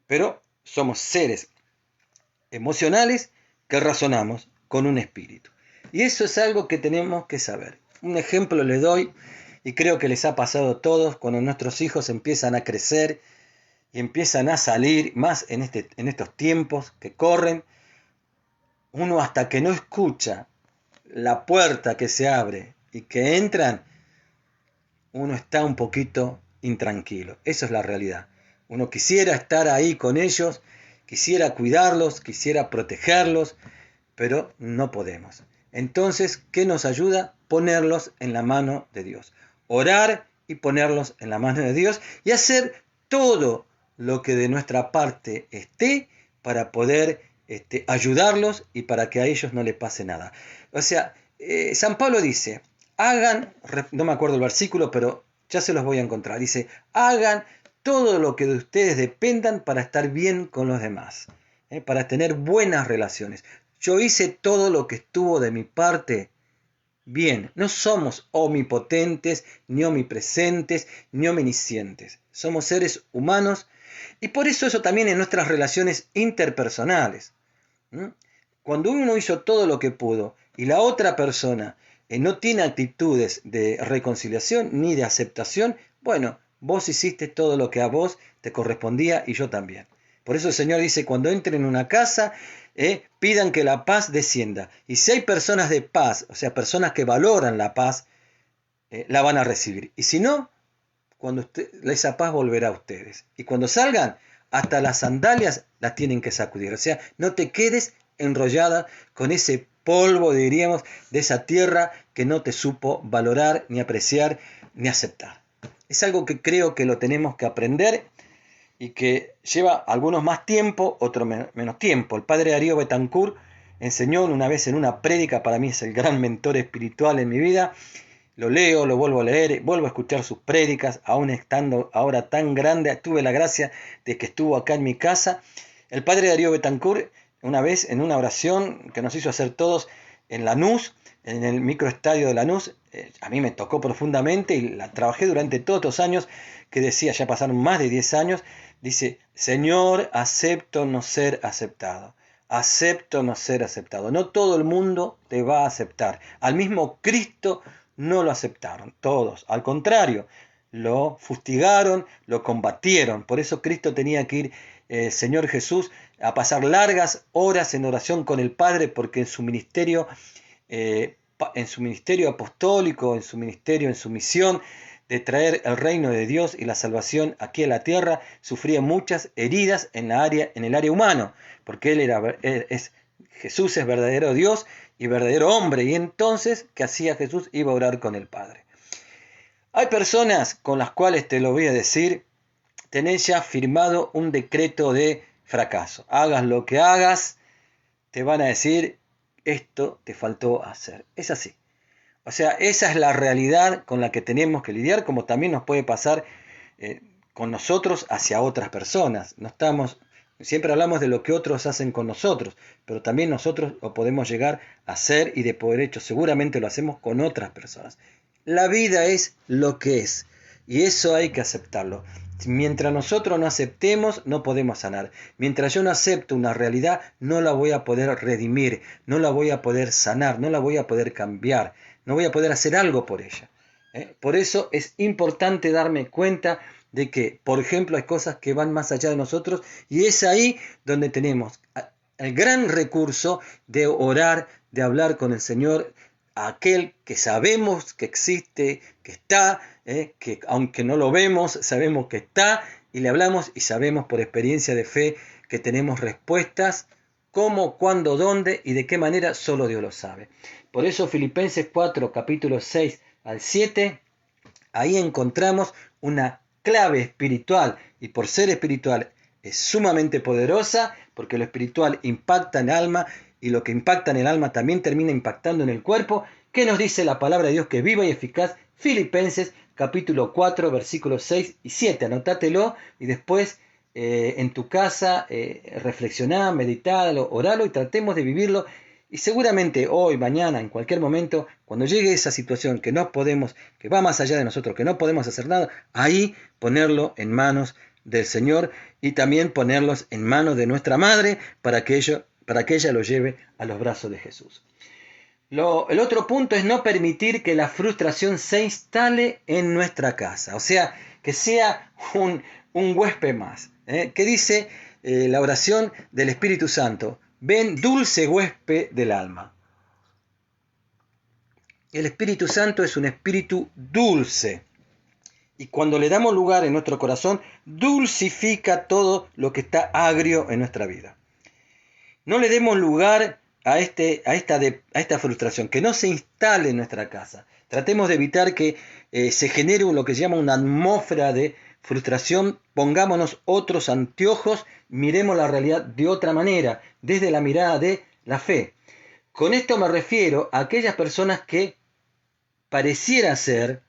Pero somos seres emocionales que razonamos con un espíritu. Y eso es algo que tenemos que saber. Un ejemplo le doy, y creo que les ha pasado a todos, cuando nuestros hijos empiezan a crecer y empiezan a salir, más en estos tiempos que corren, uno hasta que no escucha la puerta que se abre y que entran, uno está un poquito intranquilo. Eso es la realidad. Uno quisiera estar ahí con ellos, quisiera cuidarlos, quisiera protegerlos, pero no podemos. Entonces, ¿qué nos ayuda? Ponerlos en la mano de Dios. Orar y ponerlos en la mano de Dios y hacer todo lo que de nuestra parte esté para poder ayudarlos y para que a ellos no les pase nada. O sea, San Pablo dice, hagan, no me acuerdo el versículo, pero ya se los voy a encontrar. Dice, hagan todo lo que de ustedes dependan para estar bien con los demás, para tener buenas relaciones. Yo hice todo lo que estuvo de mi parte bien. No somos omnipotentes, ni omnipresentes, ni omniscientes. Somos seres humanos y por eso también en nuestras relaciones interpersonales. Cuando uno hizo todo lo que pudo y la otra persona no tiene actitudes de reconciliación ni de aceptación, bueno, vos hiciste todo lo que a vos te correspondía y yo también. Por eso el Señor dice, cuando entren en una casa, pidan que la paz descienda. Y si hay personas de paz, o sea, personas que valoran la paz, la van a recibir. Y si no, esa paz volverá a ustedes. Y cuando salgan, hasta las sandalias las tienen que sacudir. O sea, no te quedes enrollada con ese polvo, diríamos, de esa tierra que no te supo valorar, ni apreciar, ni aceptar. Es algo que creo que lo tenemos que aprender y que lleva algunos más tiempo, otros menos tiempo. El padre Darío Betancourt enseñó una vez en una prédica, para mí es el gran mentor espiritual en mi vida. Lo leo, lo vuelvo a leer, vuelvo a escuchar sus prédicas, aún estando ahora tan grande. Tuve la gracia de que estuvo acá en mi casa. El padre Darío Betancourt, una vez en una oración que nos hizo hacer todos en Lanús, en el microestadio de Lanús, a mí me tocó profundamente y la trabajé durante todos estos años, que decía, ya pasaron más de 10 años, dice, Señor, acepto no ser aceptado. Acepto no ser aceptado. No todo el mundo te va a aceptar. Al mismo Cristo no lo aceptaron, todos. Al contrario, lo fustigaron, lo combatieron. Por eso Cristo tenía que ir, Señor Jesús, a pasar largas horas en oración con el Padre, porque en su ministerio apostólico, en su ministerio, en su misión de traer el reino de Dios y la salvación aquí a la tierra, sufría muchas heridas en el área humano, porque Jesús es verdadero Dios y verdadero hombre, y entonces, ¿qué hacía Jesús? Iba a orar con el Padre. Hay personas con las cuales, te lo voy a decir, tenés ya firmado un decreto de fracaso. Hagas lo que hagas, te van a decir, esto te faltó hacer. Es así. O sea, esa es la realidad con la que tenemos que lidiar, como también nos puede pasar con nosotros hacia otras personas. Siempre hablamos de lo que otros hacen con nosotros, pero también nosotros lo podemos llegar a hacer y de poder hecho seguramente lo hacemos con otras personas. La vida es lo que es y eso hay que aceptarlo. Mientras nosotros no aceptemos, no podemos sanar. Mientras yo no acepto una realidad, no la voy a poder redimir, no la voy a poder sanar, no la voy a poder cambiar, no voy a poder hacer algo por ella. Por eso es importante darme cuenta de que, por ejemplo, hay cosas que van más allá de nosotros y es ahí donde tenemos el gran recurso de orar, de hablar con el Señor, aquel que sabemos que existe, que está, que aunque no lo vemos, sabemos que está y le hablamos y sabemos por experiencia de fe que tenemos respuestas, cómo, cuándo, dónde y de qué manera solo Dios lo sabe. Por eso Filipenses 4, capítulos 6 al 7, ahí encontramos una clave espiritual y por ser espiritual es sumamente poderosa porque lo espiritual impacta en el alma y lo que impacta en el alma también termina impactando en el cuerpo. ¿Qué nos dice la palabra de Dios que es viva y eficaz? Filipenses capítulo 4 versículos 6 y 7. Anótatelo y después en tu casa reflexioná, meditalo, oralo y tratemos de vivirlo. Y seguramente hoy, mañana, en cualquier momento, cuando llegue esa situación que no podemos, que va más allá de nosotros, que no podemos hacer nada, ahí ponerlo en manos del Señor y también ponerlos en manos de nuestra madre para para que ella lo lleve a los brazos de Jesús. El otro punto es no permitir que la frustración se instale en nuestra casa, o sea, que sea un huésped más. ¿Qué dice la oración del Espíritu Santo? Ven, dulce huésped del alma. El Espíritu Santo es un espíritu dulce. Y cuando le damos lugar en nuestro corazón, dulcifica todo lo que está agrio en nuestra vida. No le demos lugar a esta frustración, que no se instale en nuestra casa. Tratemos de evitar que se genere lo que se llama una atmósfera de frustración. Pongámonos otros anteojos, miremos la realidad de otra manera, desde la mirada de la fe. Con esto me refiero a aquellas personas que pareciera ser,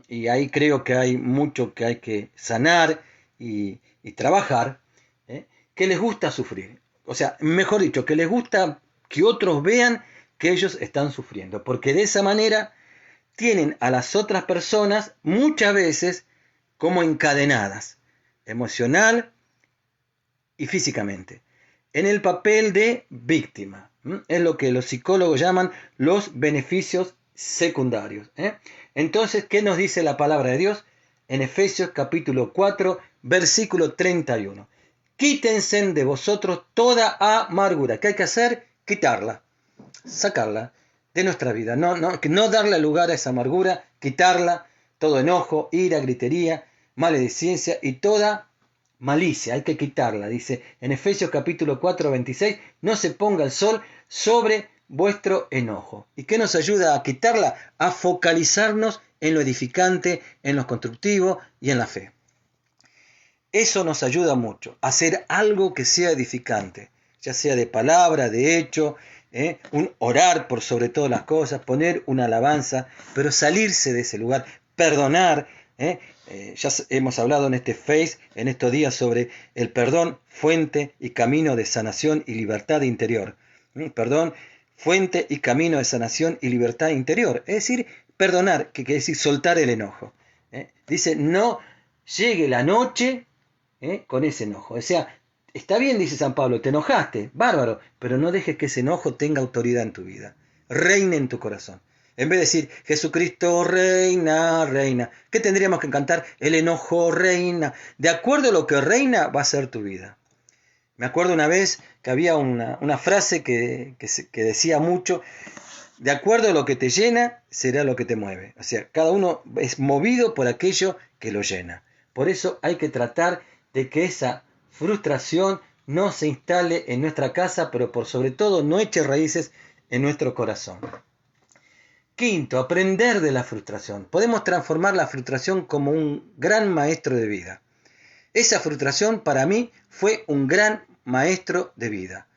y ahí creo que hay mucho que hay que sanar y trabajar, que les gusta sufrir. O sea, mejor dicho, que les gusta que otros vean que ellos están sufriendo, porque de esa manera tienen a las otras personas muchas veces como encadenadas, emocional y físicamente, en el papel de víctima. Es lo que los psicólogos llaman los beneficios secundarios. Entonces, ¿qué nos dice la palabra de Dios? En Efesios capítulo 4, versículo 31. Quítense de vosotros toda amargura. ¿Qué hay que hacer? Quitarla, sacarla de nuestra vida. No darle lugar a esa amargura, quitarla, todo enojo, ira, gritería, maledicencia y toda malicia. Hay que quitarla, dice en Efesios capítulo 4, 26. No se ponga el sol sobre vuestro enojo. ¿Y qué nos ayuda a quitarla? A focalizarnos en lo edificante, en lo constructivo y en la fe. Eso nos ayuda mucho, a hacer algo que sea edificante, ya sea de palabra, de hecho, un orar por sobre todas las cosas, poner una alabanza, pero salirse de ese lugar, perdonar. Ya hemos hablado en este Face, en estos días, sobre el perdón, fuente y camino de sanación y libertad interior. Perdón, fuente y camino de sanación y libertad interior. Es decir, perdonar, que quiere decir soltar el enojo. Dice, no llegue la noche con ese enojo. O sea, está bien, dice San Pablo, te enojaste, bárbaro, pero no dejes que ese enojo tenga autoridad en tu vida. Reine en tu corazón. En vez de decir, Jesucristo reina, reina, ¿qué tendríamos que cantar? El enojo reina. De acuerdo a lo que reina, va a ser tu vida. Me acuerdo una vez que había una frase que decía mucho, de acuerdo a lo que te llena, será lo que te mueve. O sea, cada uno es movido por aquello que lo llena. Por eso hay que tratar de que esa frustración no se instale en nuestra casa, pero por sobre todo no eche raíces en nuestro corazón. Quinto, aprender de la frustración. Podemos transformar la frustración como un gran maestro de vida. Esa frustración para mí fue un gran maestro de vida.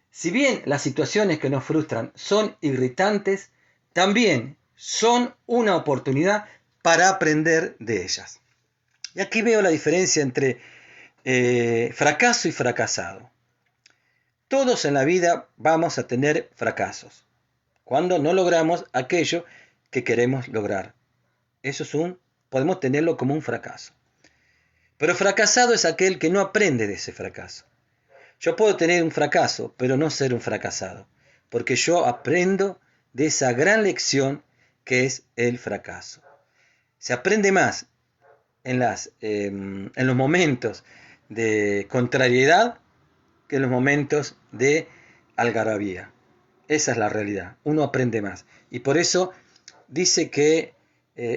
Si bien las situaciones que nos frustran son irritantes, también son una oportunidad para aprender de ellas. Y aquí veo la diferencia entre fracaso y fracasado. Todos en la vida vamos a tener fracasos, cuando no logramos aquello que queremos lograr. Podemos tenerlo como un fracaso. Pero fracasado es aquel que no aprende de ese fracaso. Yo puedo tener un fracaso, pero no ser un fracasado, porque yo aprendo de esa gran lección que es el fracaso. Se aprende más en los momentos de contrariedad que en los momentos de algarabía. Esa es la realidad. Uno aprende más. Y por eso dice que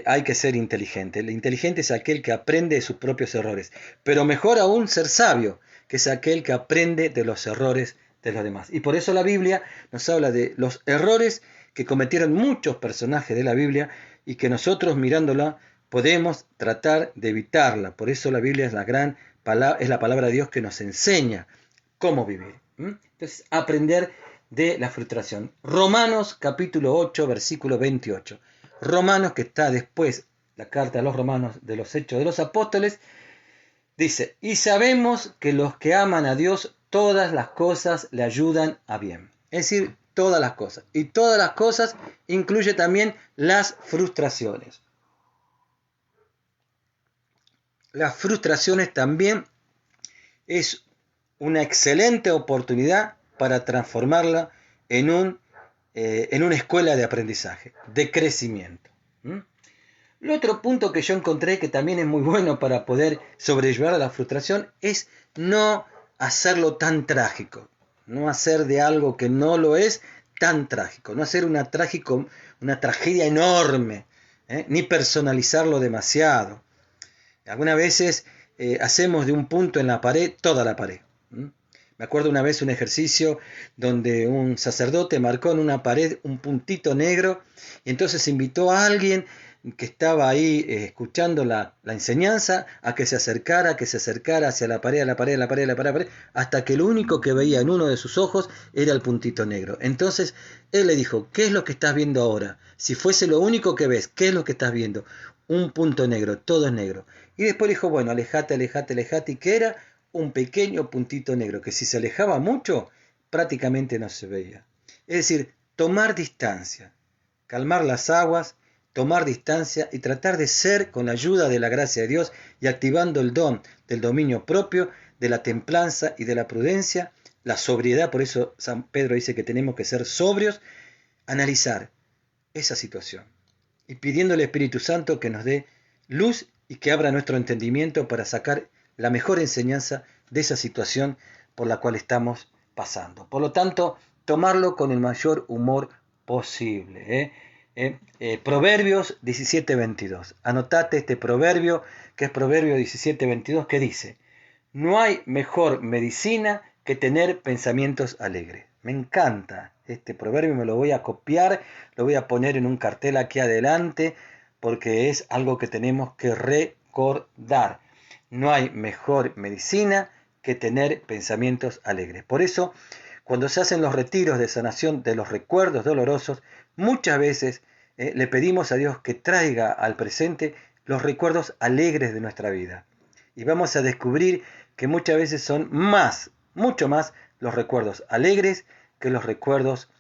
hay que ser inteligente. El inteligente es aquel que aprende de sus propios errores. Pero mejor aún ser sabio, que es aquel que aprende de los errores de los demás. Y por eso la Biblia nos habla de los errores que cometieron muchos personajes de la Biblia y que nosotros mirándola podemos tratar de evitarla. Por eso la Biblia es la palabra de Dios que nos enseña cómo vivir. Entonces, aprender de la frustración. Romanos capítulo 8, versículo 28. Romanos, que está después, la carta a los romanos de los Hechos de los Apóstoles, dice, y sabemos que los que aman a Dios, todas las cosas le ayudan a bien. Es decir, todas las cosas. Y todas las cosas incluye también las frustraciones. Las frustraciones también es una excelente oportunidad para transformarla en una escuela de aprendizaje, de crecimiento. El otro punto que yo encontré que también es muy bueno para poder sobrellevar a la frustración es no hacerlo tan trágico, no hacer de algo que no lo es tan trágico, no hacer una tragedia enorme, ni personalizarlo demasiado. Algunas veces hacemos de un punto en la pared toda la pared. Me acuerdo una vez un ejercicio donde un sacerdote marcó en una pared un puntito negro y entonces invitó a alguien que estaba ahí escuchando la enseñanza a que se acercara hacia la pared, a la pared, a la pared, a la pared, a la pared, hasta que lo único que veía en uno de sus ojos era el puntito negro. Entonces él le dijo, ¿qué es lo que estás viendo ahora? Si fuese lo único que ves, ¿qué es lo que estás viendo? Un punto negro, todo es negro. Y después dijo, bueno, alejate, alejate, alejate, y que era un pequeño puntito negro, que si se alejaba mucho, prácticamente no se veía. Es decir, tomar distancia, calmar las aguas, tomar distancia y tratar de ser, con la ayuda de la gracia de Dios y activando el don del dominio propio, de la templanza y de la prudencia, la sobriedad, por eso San Pedro dice que tenemos que ser sobrios, analizar esa situación y pidiendo al Espíritu Santo que nos dé luz y que abra nuestro entendimiento para sacar la mejor enseñanza de esa situación por la cual estamos pasando. Por lo tanto, tomarlo con el mayor humor posible. Proverbios 17:22. Anotate este proverbio, que es Proverbio 17:22, que dice, no hay mejor medicina que tener pensamientos alegres. Me encanta este proverbio, me lo voy a copiar, lo voy a poner en un cartel aquí adelante, porque es algo que tenemos que recordar. No hay mejor medicina que tener pensamientos alegres. Por eso, cuando se hacen los retiros de sanación de los recuerdos dolorosos, muchas veces le pedimos a Dios que traiga al presente los recuerdos alegres de nuestra vida. Y vamos a descubrir que muchas veces son mucho más los recuerdos alegres que los recuerdos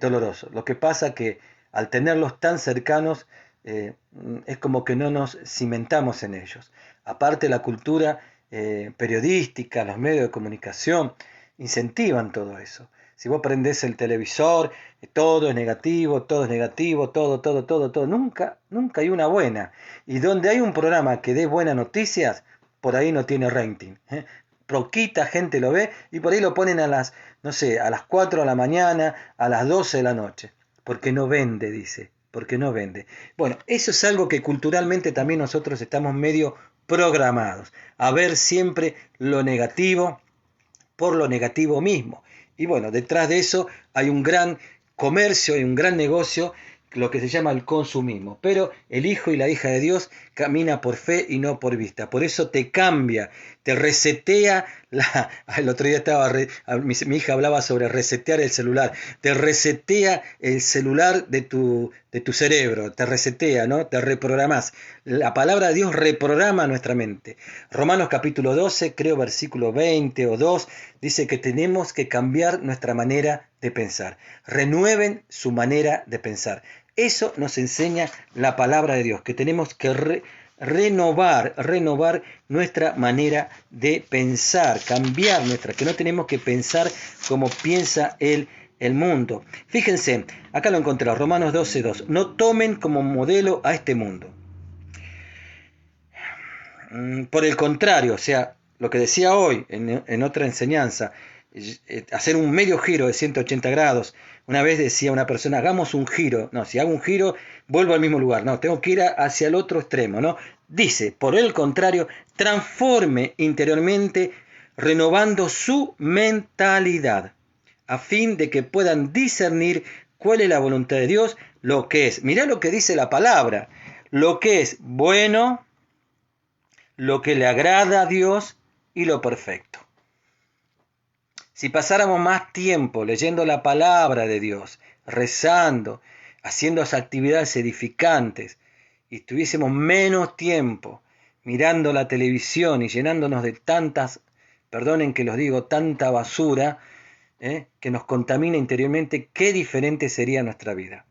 dolorosos. Lo que pasa que al tenerlos tan cercanos, es como que no nos cimentamos en ellos. Aparte, la cultura periodística, los medios de comunicación incentivan todo eso. Si vos prendés el televisor, todo es negativo, todo, todo. Nunca hay una buena. Y donde hay un programa que dé buenas noticias, por ahí no tiene rating. Poquita gente lo ve y por ahí lo ponen a las 4 de la mañana, a las 12 de la noche. Porque no vende, dice. Porque no vende. Bueno, eso es algo que culturalmente también nosotros estamos medio programados. A ver siempre lo negativo por lo negativo mismo. Y bueno, detrás de eso hay un gran comercio, hay un gran negocio, lo que se llama el consumismo. Pero el hijo y la hija de Dios camina por fe y no por vista. Por eso te cambia, te resetea. El otro día mi hija hablaba sobre resetear el celular. Te resetea el celular de tu cerebro, te resetea, ¿no? Te reprogramas. La palabra de Dios reprograma nuestra mente. Romanos capítulo 12, creo versículo 20 o 2, dice que tenemos que cambiar nuestra manera de pensar. Renueven su manera de pensar. Eso nos enseña la palabra de Dios, que tenemos que renovar nuestra manera de pensar, cambiar que no tenemos que pensar como piensa el mundo. Fíjense, acá lo encontré, Romanos 12:2. No tomen como modelo a este mundo. Por el contrario, o sea, lo que decía hoy en otra enseñanza, hacer un medio giro de 180 grados. Una vez decía una persona, hagamos un giro. No, si hago un giro, vuelvo al mismo lugar. No, tengo que ir hacia el otro extremo, ¿no? Dice, por el contrario, transforme interiormente, renovando su mentalidad, a fin de que puedan discernir cuál es la voluntad de Dios, lo que es. Mirá lo que dice la palabra, lo que es bueno, lo que le agrada a Dios y lo perfecto. Si pasáramos más tiempo leyendo la palabra de Dios, rezando, haciendo esas actividades edificantes, y estuviésemos menos tiempo mirando la televisión y llenándonos de tantas, perdonen que los digo, tanta basura, que nos contamina interiormente, qué diferente sería nuestra vida.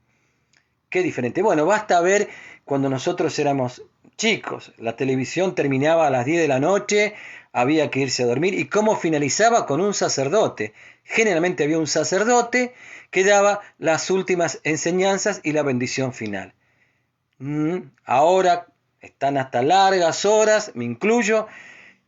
Qué diferente. Bueno, basta ver cuando nosotros éramos chicos. La televisión terminaba a las 10 de la noche, había que irse a dormir. ¿Y cómo finalizaba? Con un sacerdote. Generalmente había un sacerdote que daba las últimas enseñanzas y la bendición final. Ahora están hasta largas horas, me incluyo,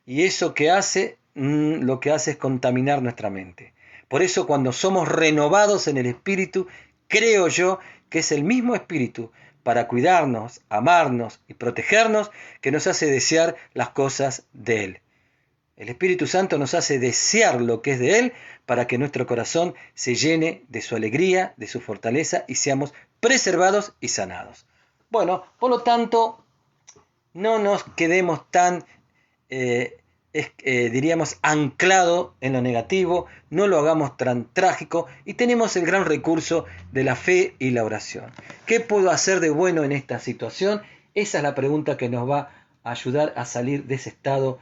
y eso que hace, lo que hace es contaminar nuestra mente. Por eso cuando somos renovados en el Espíritu, creo yo que es el mismo Espíritu para cuidarnos, amarnos y protegernos que nos hace desear las cosas de Él. El Espíritu Santo nos hace desear lo que es de Él para que nuestro corazón se llene de su alegría, de su fortaleza y seamos preservados y sanados. Bueno, por lo tanto, no nos quedemos tan, diríamos, anclado en lo negativo, no lo hagamos tan trágico y tenemos el gran recurso de la fe y la oración. ¿Qué puedo hacer de bueno en esta situación? Esa es la pregunta que nos va a ayudar a salir de ese estado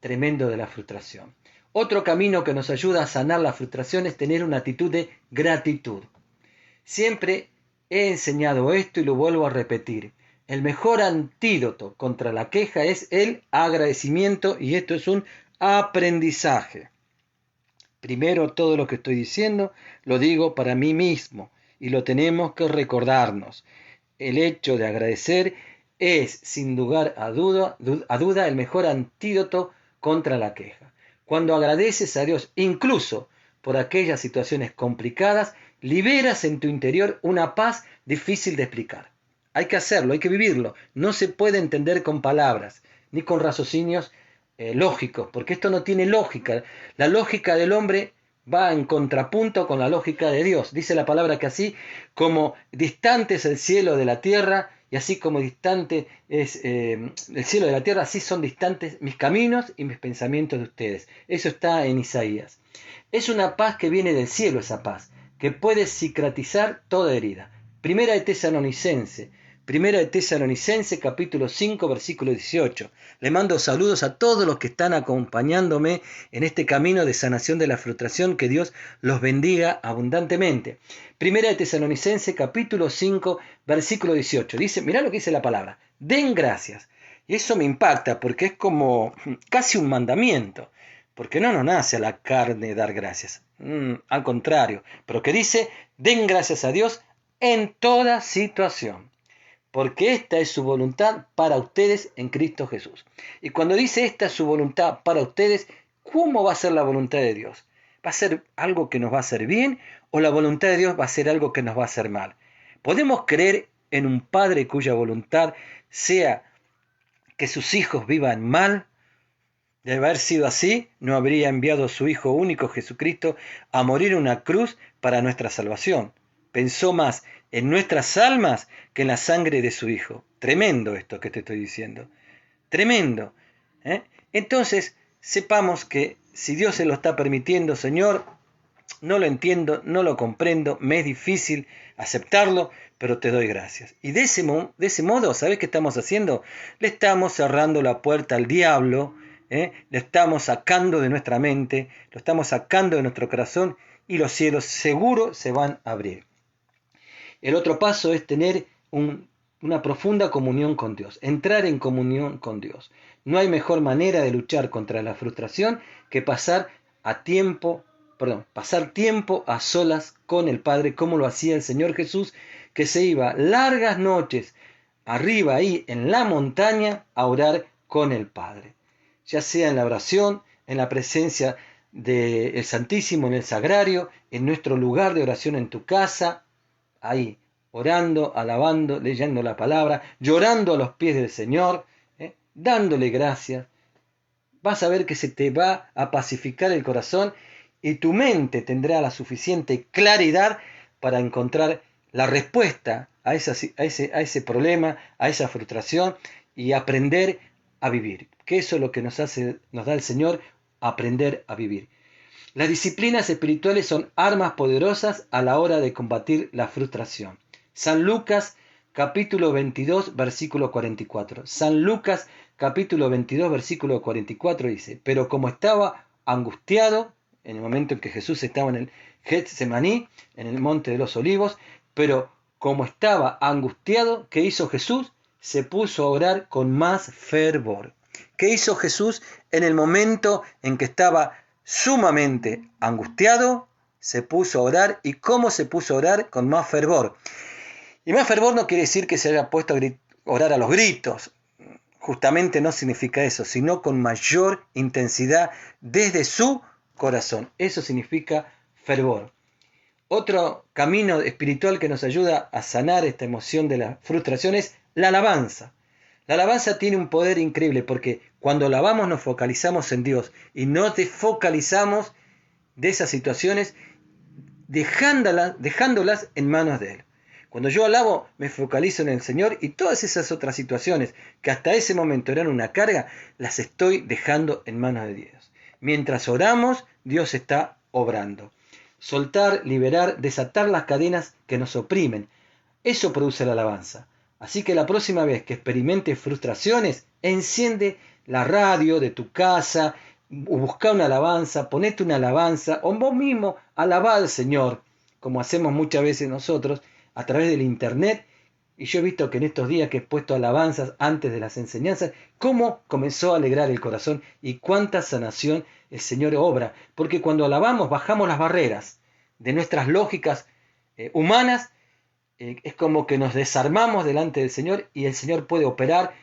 tremendo de la frustración. Otro camino que nos ayuda a sanar la frustración es tener una actitud de gratitud. Siempre he enseñado esto y lo vuelvo a repetir. El mejor antídoto contra la queja es el agradecimiento y esto es un aprendizaje. Primero, todo lo que estoy diciendo lo digo para mí mismo y lo tenemos que recordarnos. El hecho de agradecer es, sin lugar a duda, el mejor antídoto contra la queja. Cuando agradeces a Dios, incluso por aquellas situaciones complicadas, liberas en tu interior una paz difícil de explicar. Hay que hacerlo, hay que vivirlo. No se puede entender con palabras, ni con raciocinios lógicos, porque esto no tiene lógica. La lógica del hombre va en contrapunto con la lógica de Dios. Dice la palabra que así como distante es el cielo de la tierra, y así como distante es el cielo de la tierra, así son distantes mis caminos y mis pensamientos de ustedes. Eso está en Isaías. Es una paz que viene del cielo, esa paz, que puede cicatrizar toda herida. Primera de Tesalonicense, capítulo 5, versículo 18. Le mando saludos a todos los que están acompañándome en este camino de sanación de la frustración. Que Dios los bendiga abundantemente. Primera de Tesalonicense, capítulo 5, versículo 18. Dice, mirá lo que dice la palabra. Den gracias. Y eso me impacta porque es como casi un mandamiento. Porque no nos nace a la carne dar gracias. Al contrario. Pero que dice, den gracias a Dios en toda situación, porque esta es su voluntad para ustedes en Cristo Jesús. Y cuando dice esta es su voluntad para ustedes, ¿cómo va a ser la voluntad de Dios? ¿Va a ser algo que nos va a hacer bien o la voluntad de Dios va a ser algo que nos va a hacer mal? ¿Podemos creer en un Padre cuya voluntad sea que sus hijos vivan mal? De haber sido así, no habría enviado a su Hijo único Jesucristo a morir en una cruz para nuestra salvación. Pensó más en nuestras almas que en la sangre de su Hijo. Tremendo esto que te estoy diciendo. Tremendo. Entonces, sepamos que si Dios se lo está permitiendo, Señor, no lo entiendo, no lo comprendo, me es difícil aceptarlo, pero te doy gracias. Y de ese modo, ¿sabes qué estamos haciendo? Le estamos cerrando la puerta al diablo, le estamos sacando de nuestra mente, lo estamos sacando de nuestro corazón y los cielos seguro se van a abrir. El otro paso es tener una profunda comunión con Dios, entrar en comunión con Dios. No hay mejor manera de luchar contra la frustración que pasar tiempo a solas con el Padre, como lo hacía el Señor Jesús, que se iba largas noches arriba ahí en la montaña a orar con el Padre. Ya sea en la oración, en la presencia del Santísimo, en el Sagrario, en nuestro lugar de oración en tu casa, ahí, orando, alabando, leyendo la palabra, llorando a los pies del Señor, dándole gracias. Vas a ver que se te va a pacificar el corazón y tu mente tendrá la suficiente claridad para encontrar la respuesta a ese problema, a esa frustración y aprender a vivir. Que eso es lo que nos da el Señor, aprender a vivir. Las disciplinas espirituales son armas poderosas a la hora de combatir la frustración. San Lucas capítulo 22 versículo 44. San Lucas capítulo 22 versículo 44 dice, pero como estaba angustiado en el momento en que Jesús estaba en el Getsemaní, en el monte de los olivos, pero como estaba angustiado, ¿qué hizo Jesús? Se puso a orar con más fervor. ¿Qué hizo Jesús en el momento en que estaba sumamente angustiado? Se puso a orar. ¿Y cómo se puso a orar? Con más fervor. Y más fervor no quiere decir que se haya puesto a orar a los gritos. Justamente no significa eso, sino con mayor intensidad desde su corazón. Eso significa fervor. Otro camino espiritual que nos ayuda a sanar esta emoción de la frustración es la alabanza. La alabanza tiene un poder increíble porque cuando alabamos nos focalizamos en Dios y nos desfocalizamos de esas situaciones dejándolas en manos de Él. Cuando yo alabo, me focalizo en el Señor y todas esas otras situaciones que hasta ese momento eran una carga, las estoy dejando en manos de Dios. Mientras oramos, Dios está obrando. Soltar, liberar, desatar las cadenas que nos oprimen. Eso produce la alabanza. Así que la próxima vez que experimentes frustraciones, enciende la radio de tu casa, busca una alabanza, ponete una alabanza, o vos mismo alabá al Señor, como hacemos muchas veces nosotros, a través del internet. Y yo he visto que en estos días que he puesto alabanzas antes de las enseñanzas, cómo comenzó a alegrar el corazón y cuánta sanación el Señor obra. Porque cuando alabamos bajamos las barreras de nuestras lógicas humanas, es como que nos desarmamos delante del Señor y el Señor puede operar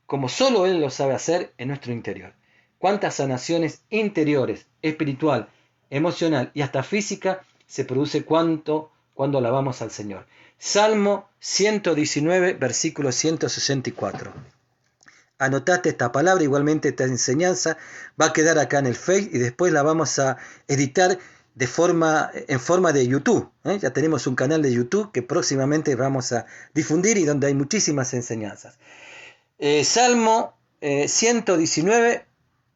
como solo Él lo sabe hacer en nuestro interior. Cuántas sanaciones interiores, espiritual, emocional y hasta física se produce cuando alabamos al Señor. Salmo 119, versículo 164. Anotaste esta palabra, igualmente esta enseñanza va a quedar acá en el Face y después la vamos a editar en forma de YouTube. Ya tenemos un canal de YouTube que próximamente vamos a difundir y donde hay muchísimas enseñanzas. Salmo 119,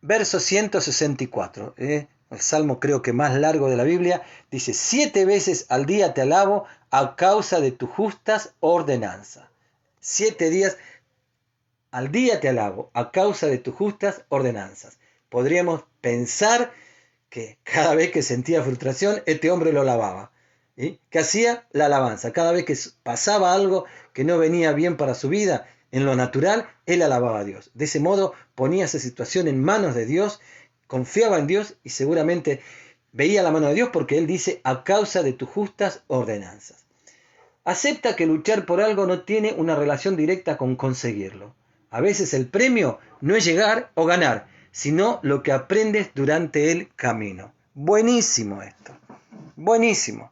verso 164. El salmo creo que más largo de la Biblia. Dice: 7 veces al día te alabo a causa de tus justas ordenanzas. 7 días al día te alabo a causa de tus justas ordenanzas. Podríamos pensar que cada vez que sentía frustración, este hombre lo alababa. ¿Que hacía? La alabanza. Cada vez que pasaba algo que no venía bien para su vida, en lo natural, él alababa a Dios. De ese modo ponía esa situación en manos de Dios, confiaba en Dios y seguramente veía la mano de Dios porque él dice: a causa de tus justas ordenanzas. Acepta que luchar por algo no tiene una relación directa con conseguirlo. A veces el premio no es llegar o ganar, sino lo que aprendes durante el camino. Buenísimo esto, buenísimo.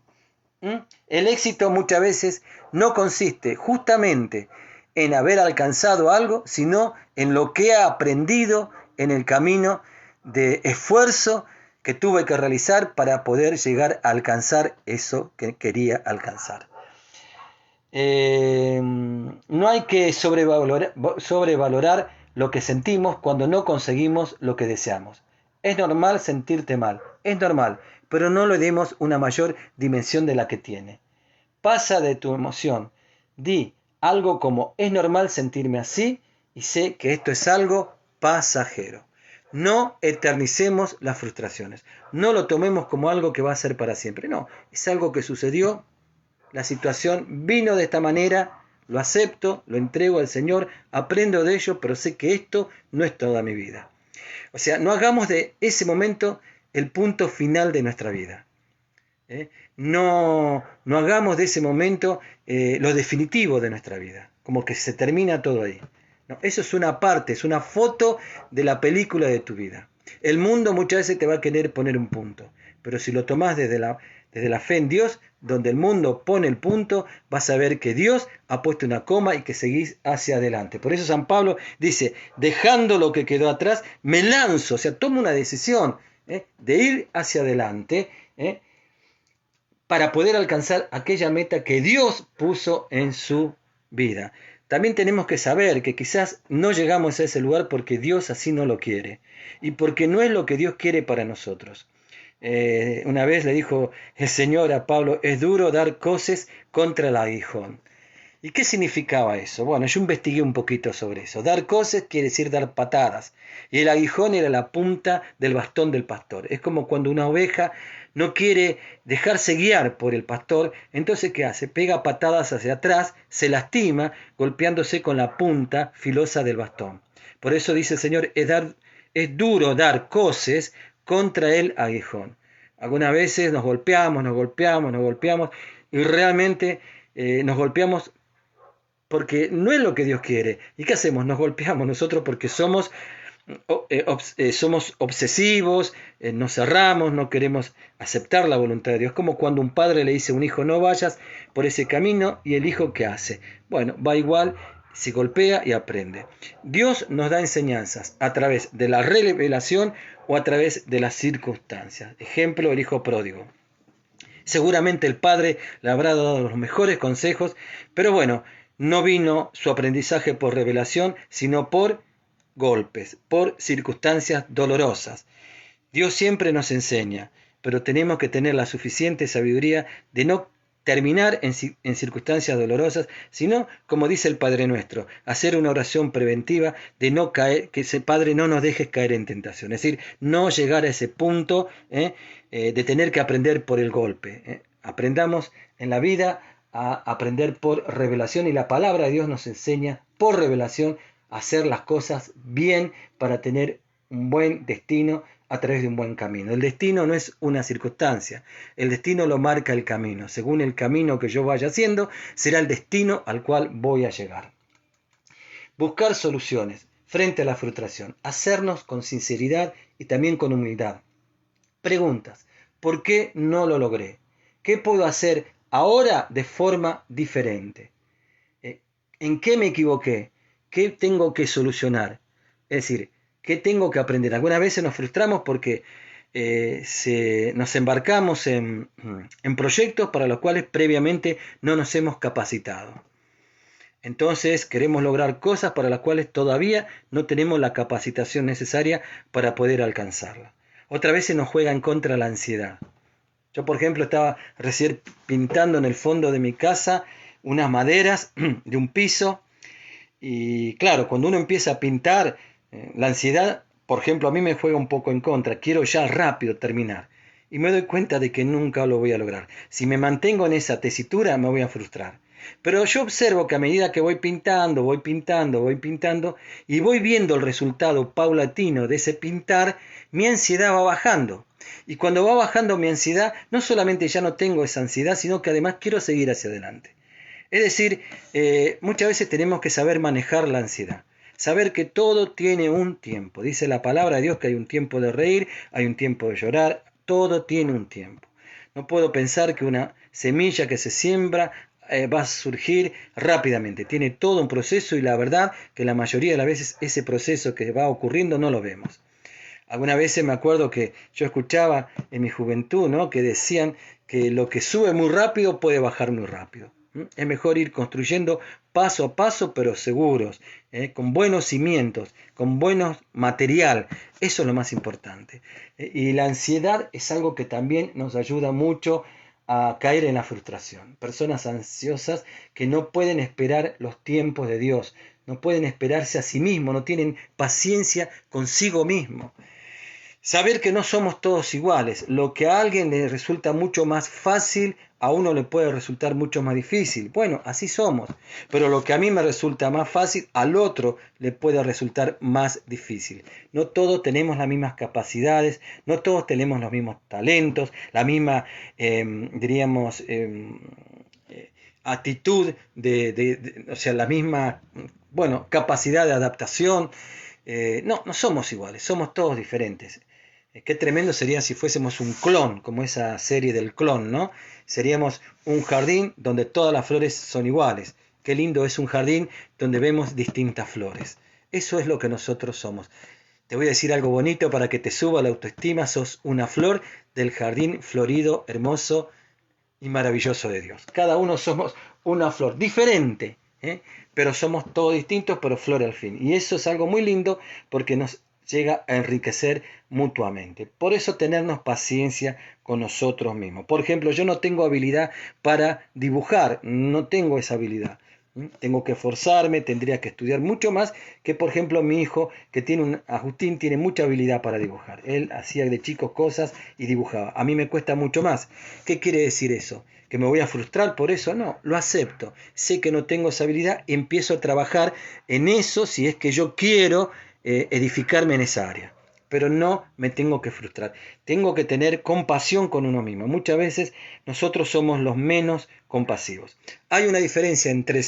El éxito muchas veces no consiste justamente en haber alcanzado algo, sino en lo que he aprendido en el camino de esfuerzo que tuve que realizar para poder llegar a alcanzar eso que quería alcanzar. No hay que sobrevalorar lo que sentimos cuando no conseguimos lo que deseamos. Es normal sentirte mal, es normal, pero no le demos una mayor dimensión de la que tiene. Pasa de tu emoción, di algo como: es normal sentirme así y sé que esto es algo pasajero. No eternicemos las frustraciones, no lo tomemos como algo que va a ser para siempre, no, es algo que sucedió, la situación vino de esta manera, lo acepto, lo entrego al Señor, aprendo de ello, pero sé que esto no es toda mi vida. O sea, no hagamos de ese momento el punto final de nuestra vida. No hagamos de ese momento lo definitivo de nuestra vida, como que se termina todo ahí. No, eso es una parte, es una foto de la película de tu vida. El mundo muchas veces te va a querer poner un punto, pero si lo tomás desde la fe en Dios, donde el mundo pone el punto, vas a ver que Dios ha puesto una coma y que seguís hacia adelante. Por eso San Pablo dice: dejando lo que quedó atrás, me lanzo, o sea, tomo una decisión de ir hacia adelante, para poder alcanzar aquella meta que Dios puso en su vida. También tenemos que saber que quizás no llegamos a ese lugar porque Dios así no lo quiere y porque no es lo que Dios quiere para nosotros. Una vez le dijo el Señor a Pablo: es duro dar coces contra el aguijón. ¿Y qué significaba eso? Bueno, yo investigué un poquito sobre eso. Dar coces quiere decir dar patadas. Y el aguijón era la punta del bastón del pastor. Es como cuando una oveja no quiere dejarse guiar por el pastor, entonces ¿qué hace? Pega patadas hacia atrás, se lastima golpeándose con la punta filosa del bastón. Por eso dice el Señor, es duro dar coces contra el aguijón. Algunas veces nos golpeamos y realmente nos golpeamos porque no es lo que Dios quiere. ¿Y qué hacemos? Nos golpeamos nosotros porque somos obsesivos, nos cerramos, no queremos aceptar la voluntad de Dios. Como cuando un padre le dice a un hijo, no vayas por ese camino, y el hijo ¿qué hace? Bueno, va igual, se golpea y aprende. Dios nos da enseñanzas a través de la revelación o a través de las circunstancias. Ejemplo, el hijo pródigo. Seguramente el padre le habrá dado los mejores consejos, pero bueno, no vino su aprendizaje por revelación, sino por golpes, por circunstancias dolorosas. Dios siempre nos enseña, pero tenemos que tener la suficiente sabiduría de no terminar en circunstancias dolorosas, sino, como dice el Padre Nuestro, hacer una oración preventiva de no caer, que ese Padre no nos deje caer en tentación, es decir, no llegar a ese punto de tener que aprender por el golpe. Aprendamos en la vida a aprender por revelación, y la palabra de Dios nos enseña por revelación a hacer las cosas bien para tener un buen destino a través de un buen camino. El destino no es una circunstancia, el destino lo marca el camino. Según el camino que yo vaya haciendo, será el destino al cual voy a llegar. Buscar soluciones frente a la frustración, hacernos con sinceridad y también con humildad. Preguntas: ¿por qué no lo logré? ¿Qué puedo hacer ahora de forma diferente? ¿En qué me equivoqué? ¿Qué tengo que solucionar? Es decir, ¿qué tengo que aprender? Algunas veces nos frustramos porque nos embarcamos en proyectos para los cuales previamente no nos hemos capacitado. Entonces queremos lograr cosas para las cuales todavía no tenemos la capacitación necesaria para poder alcanzarla. Otras veces nos juega en contra la ansiedad. Yo, por ejemplo, estaba recién pintando en el fondo de mi casa unas maderas de un piso. Y claro, cuando uno empieza a pintar, la ansiedad, por ejemplo, a mí me juega un poco en contra. Quiero ya rápido terminar. Y me doy cuenta de que nunca lo voy a lograr. Si me mantengo en esa tesitura, me voy a frustrar. Pero yo observo que a medida que voy pintando, y voy viendo el resultado paulatino de ese pintar, mi ansiedad va bajando. Y cuando va bajando mi ansiedad, no solamente ya no tengo esa ansiedad, sino que además quiero seguir hacia adelante. Es decir, muchas veces tenemos que saber manejar la ansiedad, saber que todo tiene un tiempo. Dice la palabra de Dios que hay un tiempo de reír, hay un tiempo de llorar, todo tiene un tiempo. No puedo pensar que una semilla que se siembra va a surgir rápidamente. Tiene todo un proceso, y la verdad que la mayoría de las veces ese proceso que va ocurriendo no lo vemos. Algunas veces me acuerdo que yo escuchaba en mi juventud, ¿no?, que decían que lo que sube muy rápido puede bajar muy rápido. Es mejor ir construyendo paso a paso, pero seguros, con buenos cimientos, con buenos material. Eso es lo más importante. Y la ansiedad es algo que también nos ayuda mucho a caer en la frustración. Personas ansiosas que no pueden esperar los tiempos de Dios, no pueden esperarse a sí mismos, no tienen paciencia consigo mismo. Saber que no somos todos iguales. Lo que a alguien le resulta mucho más fácil, a uno le puede resultar mucho más difícil. Bueno, así somos. Pero lo que a mí me resulta más fácil, al otro le puede resultar más difícil. No todos tenemos las mismas capacidades, no todos tenemos los mismos talentos, la misma, actitud, o sea, la misma, capacidad de adaptación. No somos iguales, somos todos diferentes. Qué tremendo sería si fuésemos un clon, como esa serie del clon, ¿no? Seríamos un jardín donde todas las flores son iguales. Qué lindo es un jardín donde vemos distintas flores. Eso es lo que nosotros somos. Te voy a decir algo bonito para que te suba la autoestima. Sos una flor del jardín florido, hermoso y maravilloso de Dios. Cada uno somos una flor diferente, pero somos todos distintos, pero flor al fin. Y eso es algo muy lindo porque nos llega a enriquecer mutuamente. Por eso tenernos paciencia con nosotros mismos. Por ejemplo, yo no tengo habilidad para dibujar, no tengo esa habilidad. Tengo que esforzarme, tendría que estudiar mucho más que, por ejemplo, mi hijo, que Agustín tiene mucha habilidad para dibujar. Él hacía de chico cosas y dibujaba. A mí me cuesta mucho más. ¿Qué quiere decir eso? ¿Que me voy a frustrar por eso? No, lo acepto. Sé que no tengo esa habilidad y empiezo a trabajar en eso si es que yo quiero edificarme en esa área. Pero no me tengo que frustrar. Tengo que tener compasión con uno mismo. Muchas veces nosotros somos los menos compasivos. Hay una diferencia entre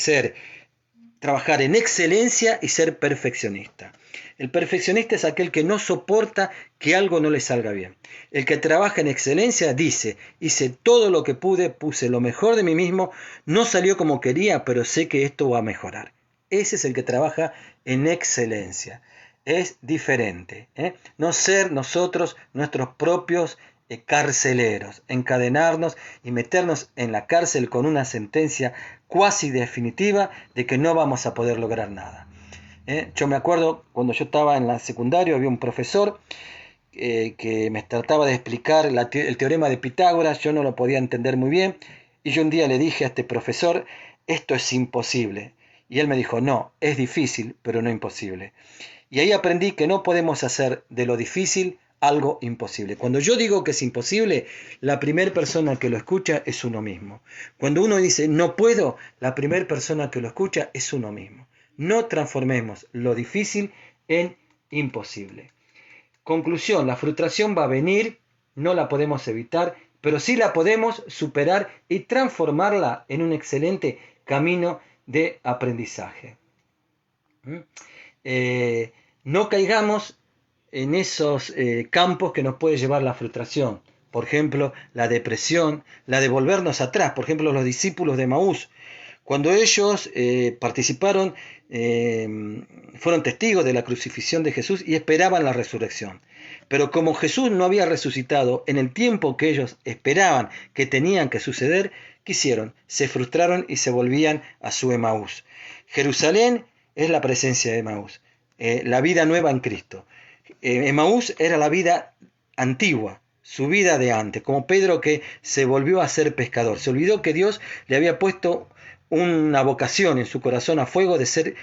trabajar en excelencia y ser perfeccionista. El perfeccionista es aquel que no soporta que algo no le salga bien. El que trabaja en excelencia dice: hice todo lo que pude, puse lo mejor de mí mismo, no salió como quería, pero sé que esto va a mejorar. Ese es el que trabaja en excelencia. Es diferente, no ser nosotros nuestros propios carceleros, encadenarnos y meternos en la cárcel con una sentencia cuasi definitiva de que no vamos a poder lograr nada. Yo me acuerdo cuando yo estaba en la secundaria, había un profesor que me trataba de explicar el teorema de Pitágoras. Yo no lo podía entender muy bien y yo un día le dije a este profesor: esto es imposible. Y él me dijo: no, es difícil, pero no imposible. Y ahí aprendí que no podemos hacer de lo difícil algo imposible. Cuando yo digo que es imposible, la primera persona que lo escucha es uno mismo. Cuando uno dice no puedo, la primera persona que lo escucha es uno mismo. No transformemos lo difícil en imposible. Conclusión: la frustración va a venir, no la podemos evitar, pero sí la podemos superar y transformarla en un excelente camino de aprendizaje. No caigamos en esos campos que nos puede llevar la frustración. Por ejemplo, la depresión, la de volvernos atrás. Por ejemplo, los discípulos de Emaús, cuando ellos participaron, fueron testigos de la crucifixión de Jesús y esperaban la resurrección. Pero como Jesús no había resucitado en el tiempo que ellos esperaban que tenían que suceder, ¿qué hicieron? Se frustraron y se volvían a su Emaús. Jerusalén es la presencia de Emaús, la vida nueva en Cristo. Emaús era la vida antigua, su vida de antes, como Pedro, que se volvió a ser pescador. Se olvidó que Dios le había puesto una vocación en su corazón a fuego de ser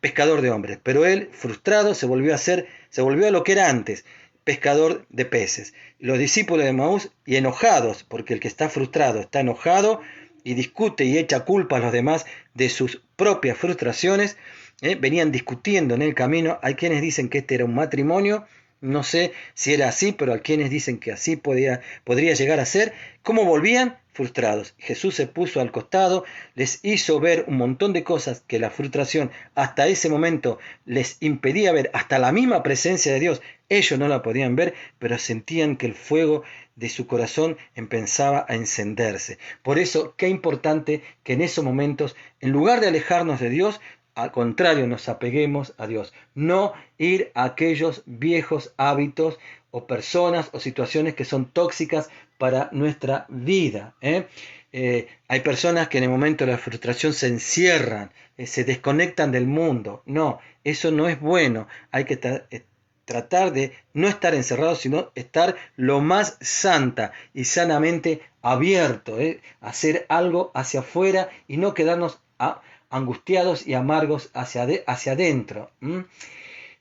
pescador de hombres, pero él, frustrado, se volvió a lo que era antes, pescador de peces. Los discípulos de Emaús, y enojados, porque el que está frustrado está enojado y discute y echa culpa a los demás de sus propias frustraciones, venían discutiendo en el camino. Hay quienes dicen que este era un matrimonio, no sé si era así, pero hay quienes dicen que así podría llegar a ser. ¿Cómo volvían? Frustrados. Jesús se puso al costado, les hizo ver un montón de cosas que la frustración hasta ese momento les impedía ver, hasta la misma presencia de Dios. Ellos no la podían ver, pero sentían que el fuego de su corazón empezaba a encenderse. Por eso, qué importante que en esos momentos, en lugar de alejarnos de Dios, al contrario, nos apeguemos a Dios. No ir a aquellos viejos hábitos o personas o situaciones que son tóxicas para nuestra vida. Hay personas que en el momento de la frustración se encierran, se desconectan del mundo. No, eso no es bueno. Hay que tratar de no estar encerrados, sino estar lo más santa y sanamente abierto, hacer algo hacia afuera y no quedarnos angustiados y amargos hacia adentro.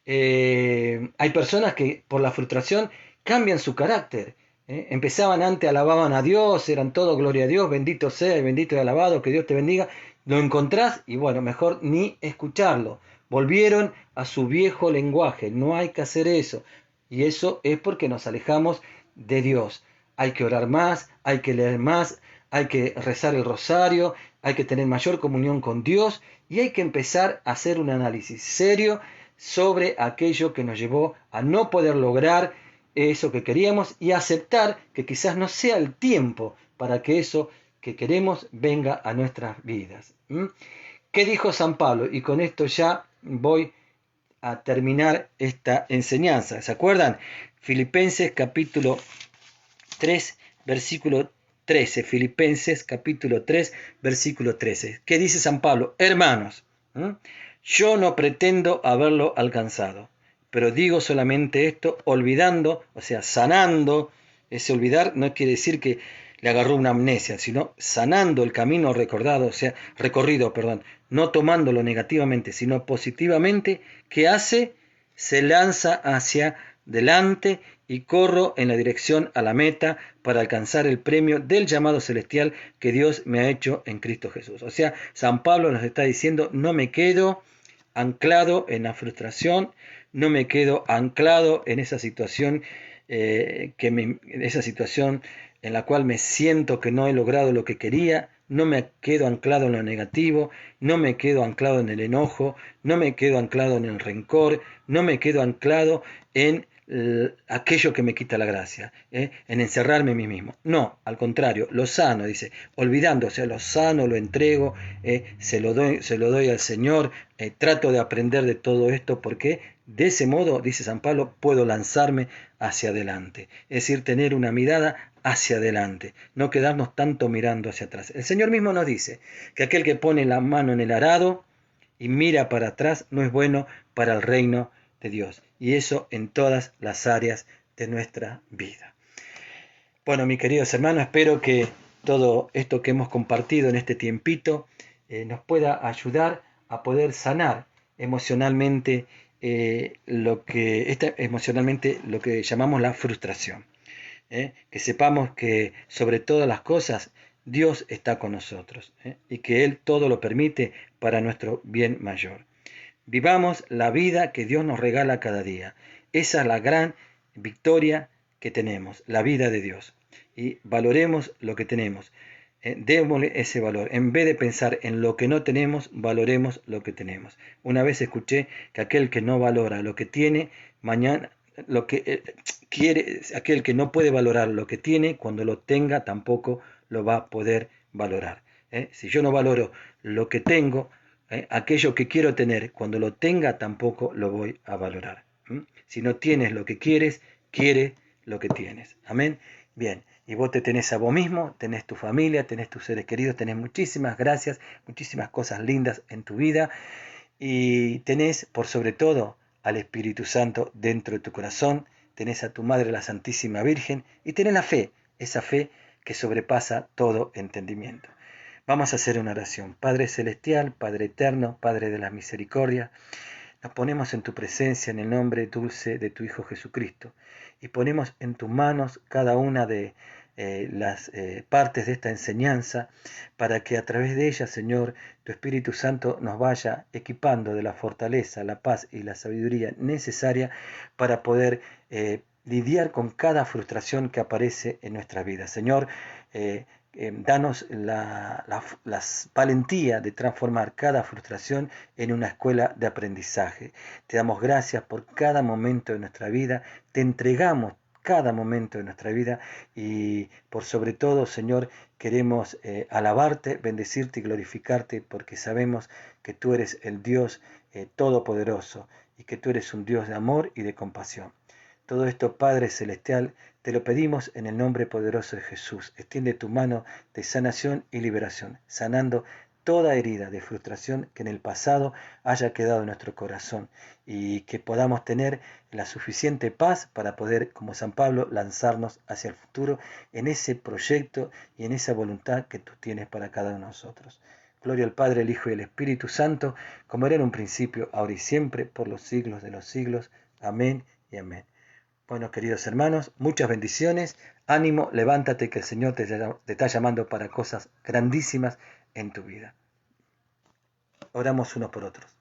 Hay personas que por la frustración cambian su carácter. Empezaban antes, alababan a Dios, eran todo gloria a Dios, bendito sea y bendito y alabado, que Dios te bendiga. Lo encontrás y bueno, mejor ni escucharlo. Volvieron a su viejo lenguaje. No hay que hacer eso. Y eso es porque nos alejamos de Dios. Hay que orar más, hay que leer más, hay que rezar el rosario, hay que tener mayor comunión con Dios y hay que empezar a hacer un análisis serio sobre aquello que nos llevó a no poder lograr eso que queríamos y aceptar que quizás no sea el tiempo para que eso que queremos venga a nuestras vidas. ¿Qué dijo San Pablo? Y con esto ya voy a terminar esta enseñanza. ¿Se acuerdan? Filipenses capítulo 3, versículo 13. Filipenses capítulo 3, versículo 13. ¿Qué dice San Pablo? Hermanos, yo no pretendo haberlo alcanzado, pero digo solamente esto, olvidando, o sea, sanando. Ese olvidar no quiere decir que le agarró una amnesia, sino sanando el camino recorrido, no tomándolo negativamente, sino positivamente, ¿qué hace? Se lanza hacia delante y corro en la dirección a la meta para alcanzar el premio del llamado celestial que Dios me ha hecho en Cristo Jesús. O sea, San Pablo nos está diciendo, no me quedo anclado en la frustración, no me quedo anclado en esa situación, esa situación en la cual me siento que no he logrado lo que quería, no me quedo anclado en lo negativo, no me quedo anclado en el enojo, no me quedo anclado en el rencor, no me quedo anclado en aquello que me quita la gracia, en encerrarme en mí mismo. No, al contrario, lo sano, dice, olvidándose, lo sano, lo entrego, se lo doy al Señor, trato de aprender de todo esto porque de ese modo, dice San Pablo, puedo lanzarme hacia adelante, es decir, tener una mirada hacia adelante, no quedarnos tanto mirando hacia atrás. El Señor mismo nos dice que aquel que pone la mano en el arado y mira para atrás no es bueno para el reino de Dios. Y eso en todas las áreas de nuestra vida. Bueno, mis queridos hermanos, espero que todo esto que hemos compartido en este tiempito nos pueda ayudar a poder sanar emocionalmente lo que llamamos la frustración. Que sepamos que sobre todas las cosas Dios está con nosotros y que Él todo lo permite para nuestro bien mayor. Vivamos la vida que Dios nos regala cada día. Esa es la gran victoria que tenemos, la vida de Dios. Y valoremos lo que tenemos. Démosle ese valor. En vez de pensar en lo que no tenemos, valoremos lo que tenemos. Una vez escuché que aquel que no valora lo que tiene, mañana lo que quiere, aquel que no puede valorar lo que tiene, cuando lo tenga tampoco lo va a poder valorar. Si yo no valoro lo que tengo, aquello que quiero tener, cuando lo tenga tampoco lo voy a valorar. Si no tienes lo que quieres, quiere lo que tienes. Amén. Bien, y vos te tenés a vos mismo, tenés tu familia, tenés tus seres queridos, tenés muchísimas gracias, muchísimas cosas lindas en tu vida y tenés por sobre todo al Espíritu Santo dentro de tu corazón, tenés a tu Madre la Santísima Virgen y tenés la fe, esa fe que sobrepasa todo entendimiento. Vamos a hacer una oración. Padre Celestial, Padre Eterno, Padre de la Misericordia, nos ponemos en tu presencia en el nombre dulce de tu Hijo Jesucristo y ponemos en tus manos cada una de las partes de esta enseñanza para que a través de ella, Señor, tu Espíritu Santo nos vaya equipando de la fortaleza, la paz y la sabiduría necesaria para poder lidiar con cada frustración que aparece en nuestra vida. Señor, danos la valentía de transformar cada frustración en una escuela de aprendizaje. Te damos gracias por cada momento de nuestra vida, te entregamos cada momento de nuestra vida y por sobre todo, Señor, queremos alabarte, bendecirte y glorificarte porque sabemos que tú eres el Dios todopoderoso y que tú eres un Dios de amor y de compasión. Todo esto, Padre Celestial, te lo pedimos en el nombre poderoso de Jesús. Extiende tu mano de sanación y liberación, sanando toda herida de frustración que en el pasado haya quedado en nuestro corazón y que podamos tener la suficiente paz para poder, como San Pablo, lanzarnos hacia el futuro en ese proyecto y en esa voluntad que tú tienes para cada uno de nosotros. Gloria al Padre, el Hijo y el Espíritu Santo, como era en un principio, ahora y siempre, por los siglos de los siglos. Amén y amén. Bueno, queridos hermanos, muchas bendiciones, ánimo, levántate que el Señor te está llamando para cosas grandísimas en tu vida. Oramos unos por otros.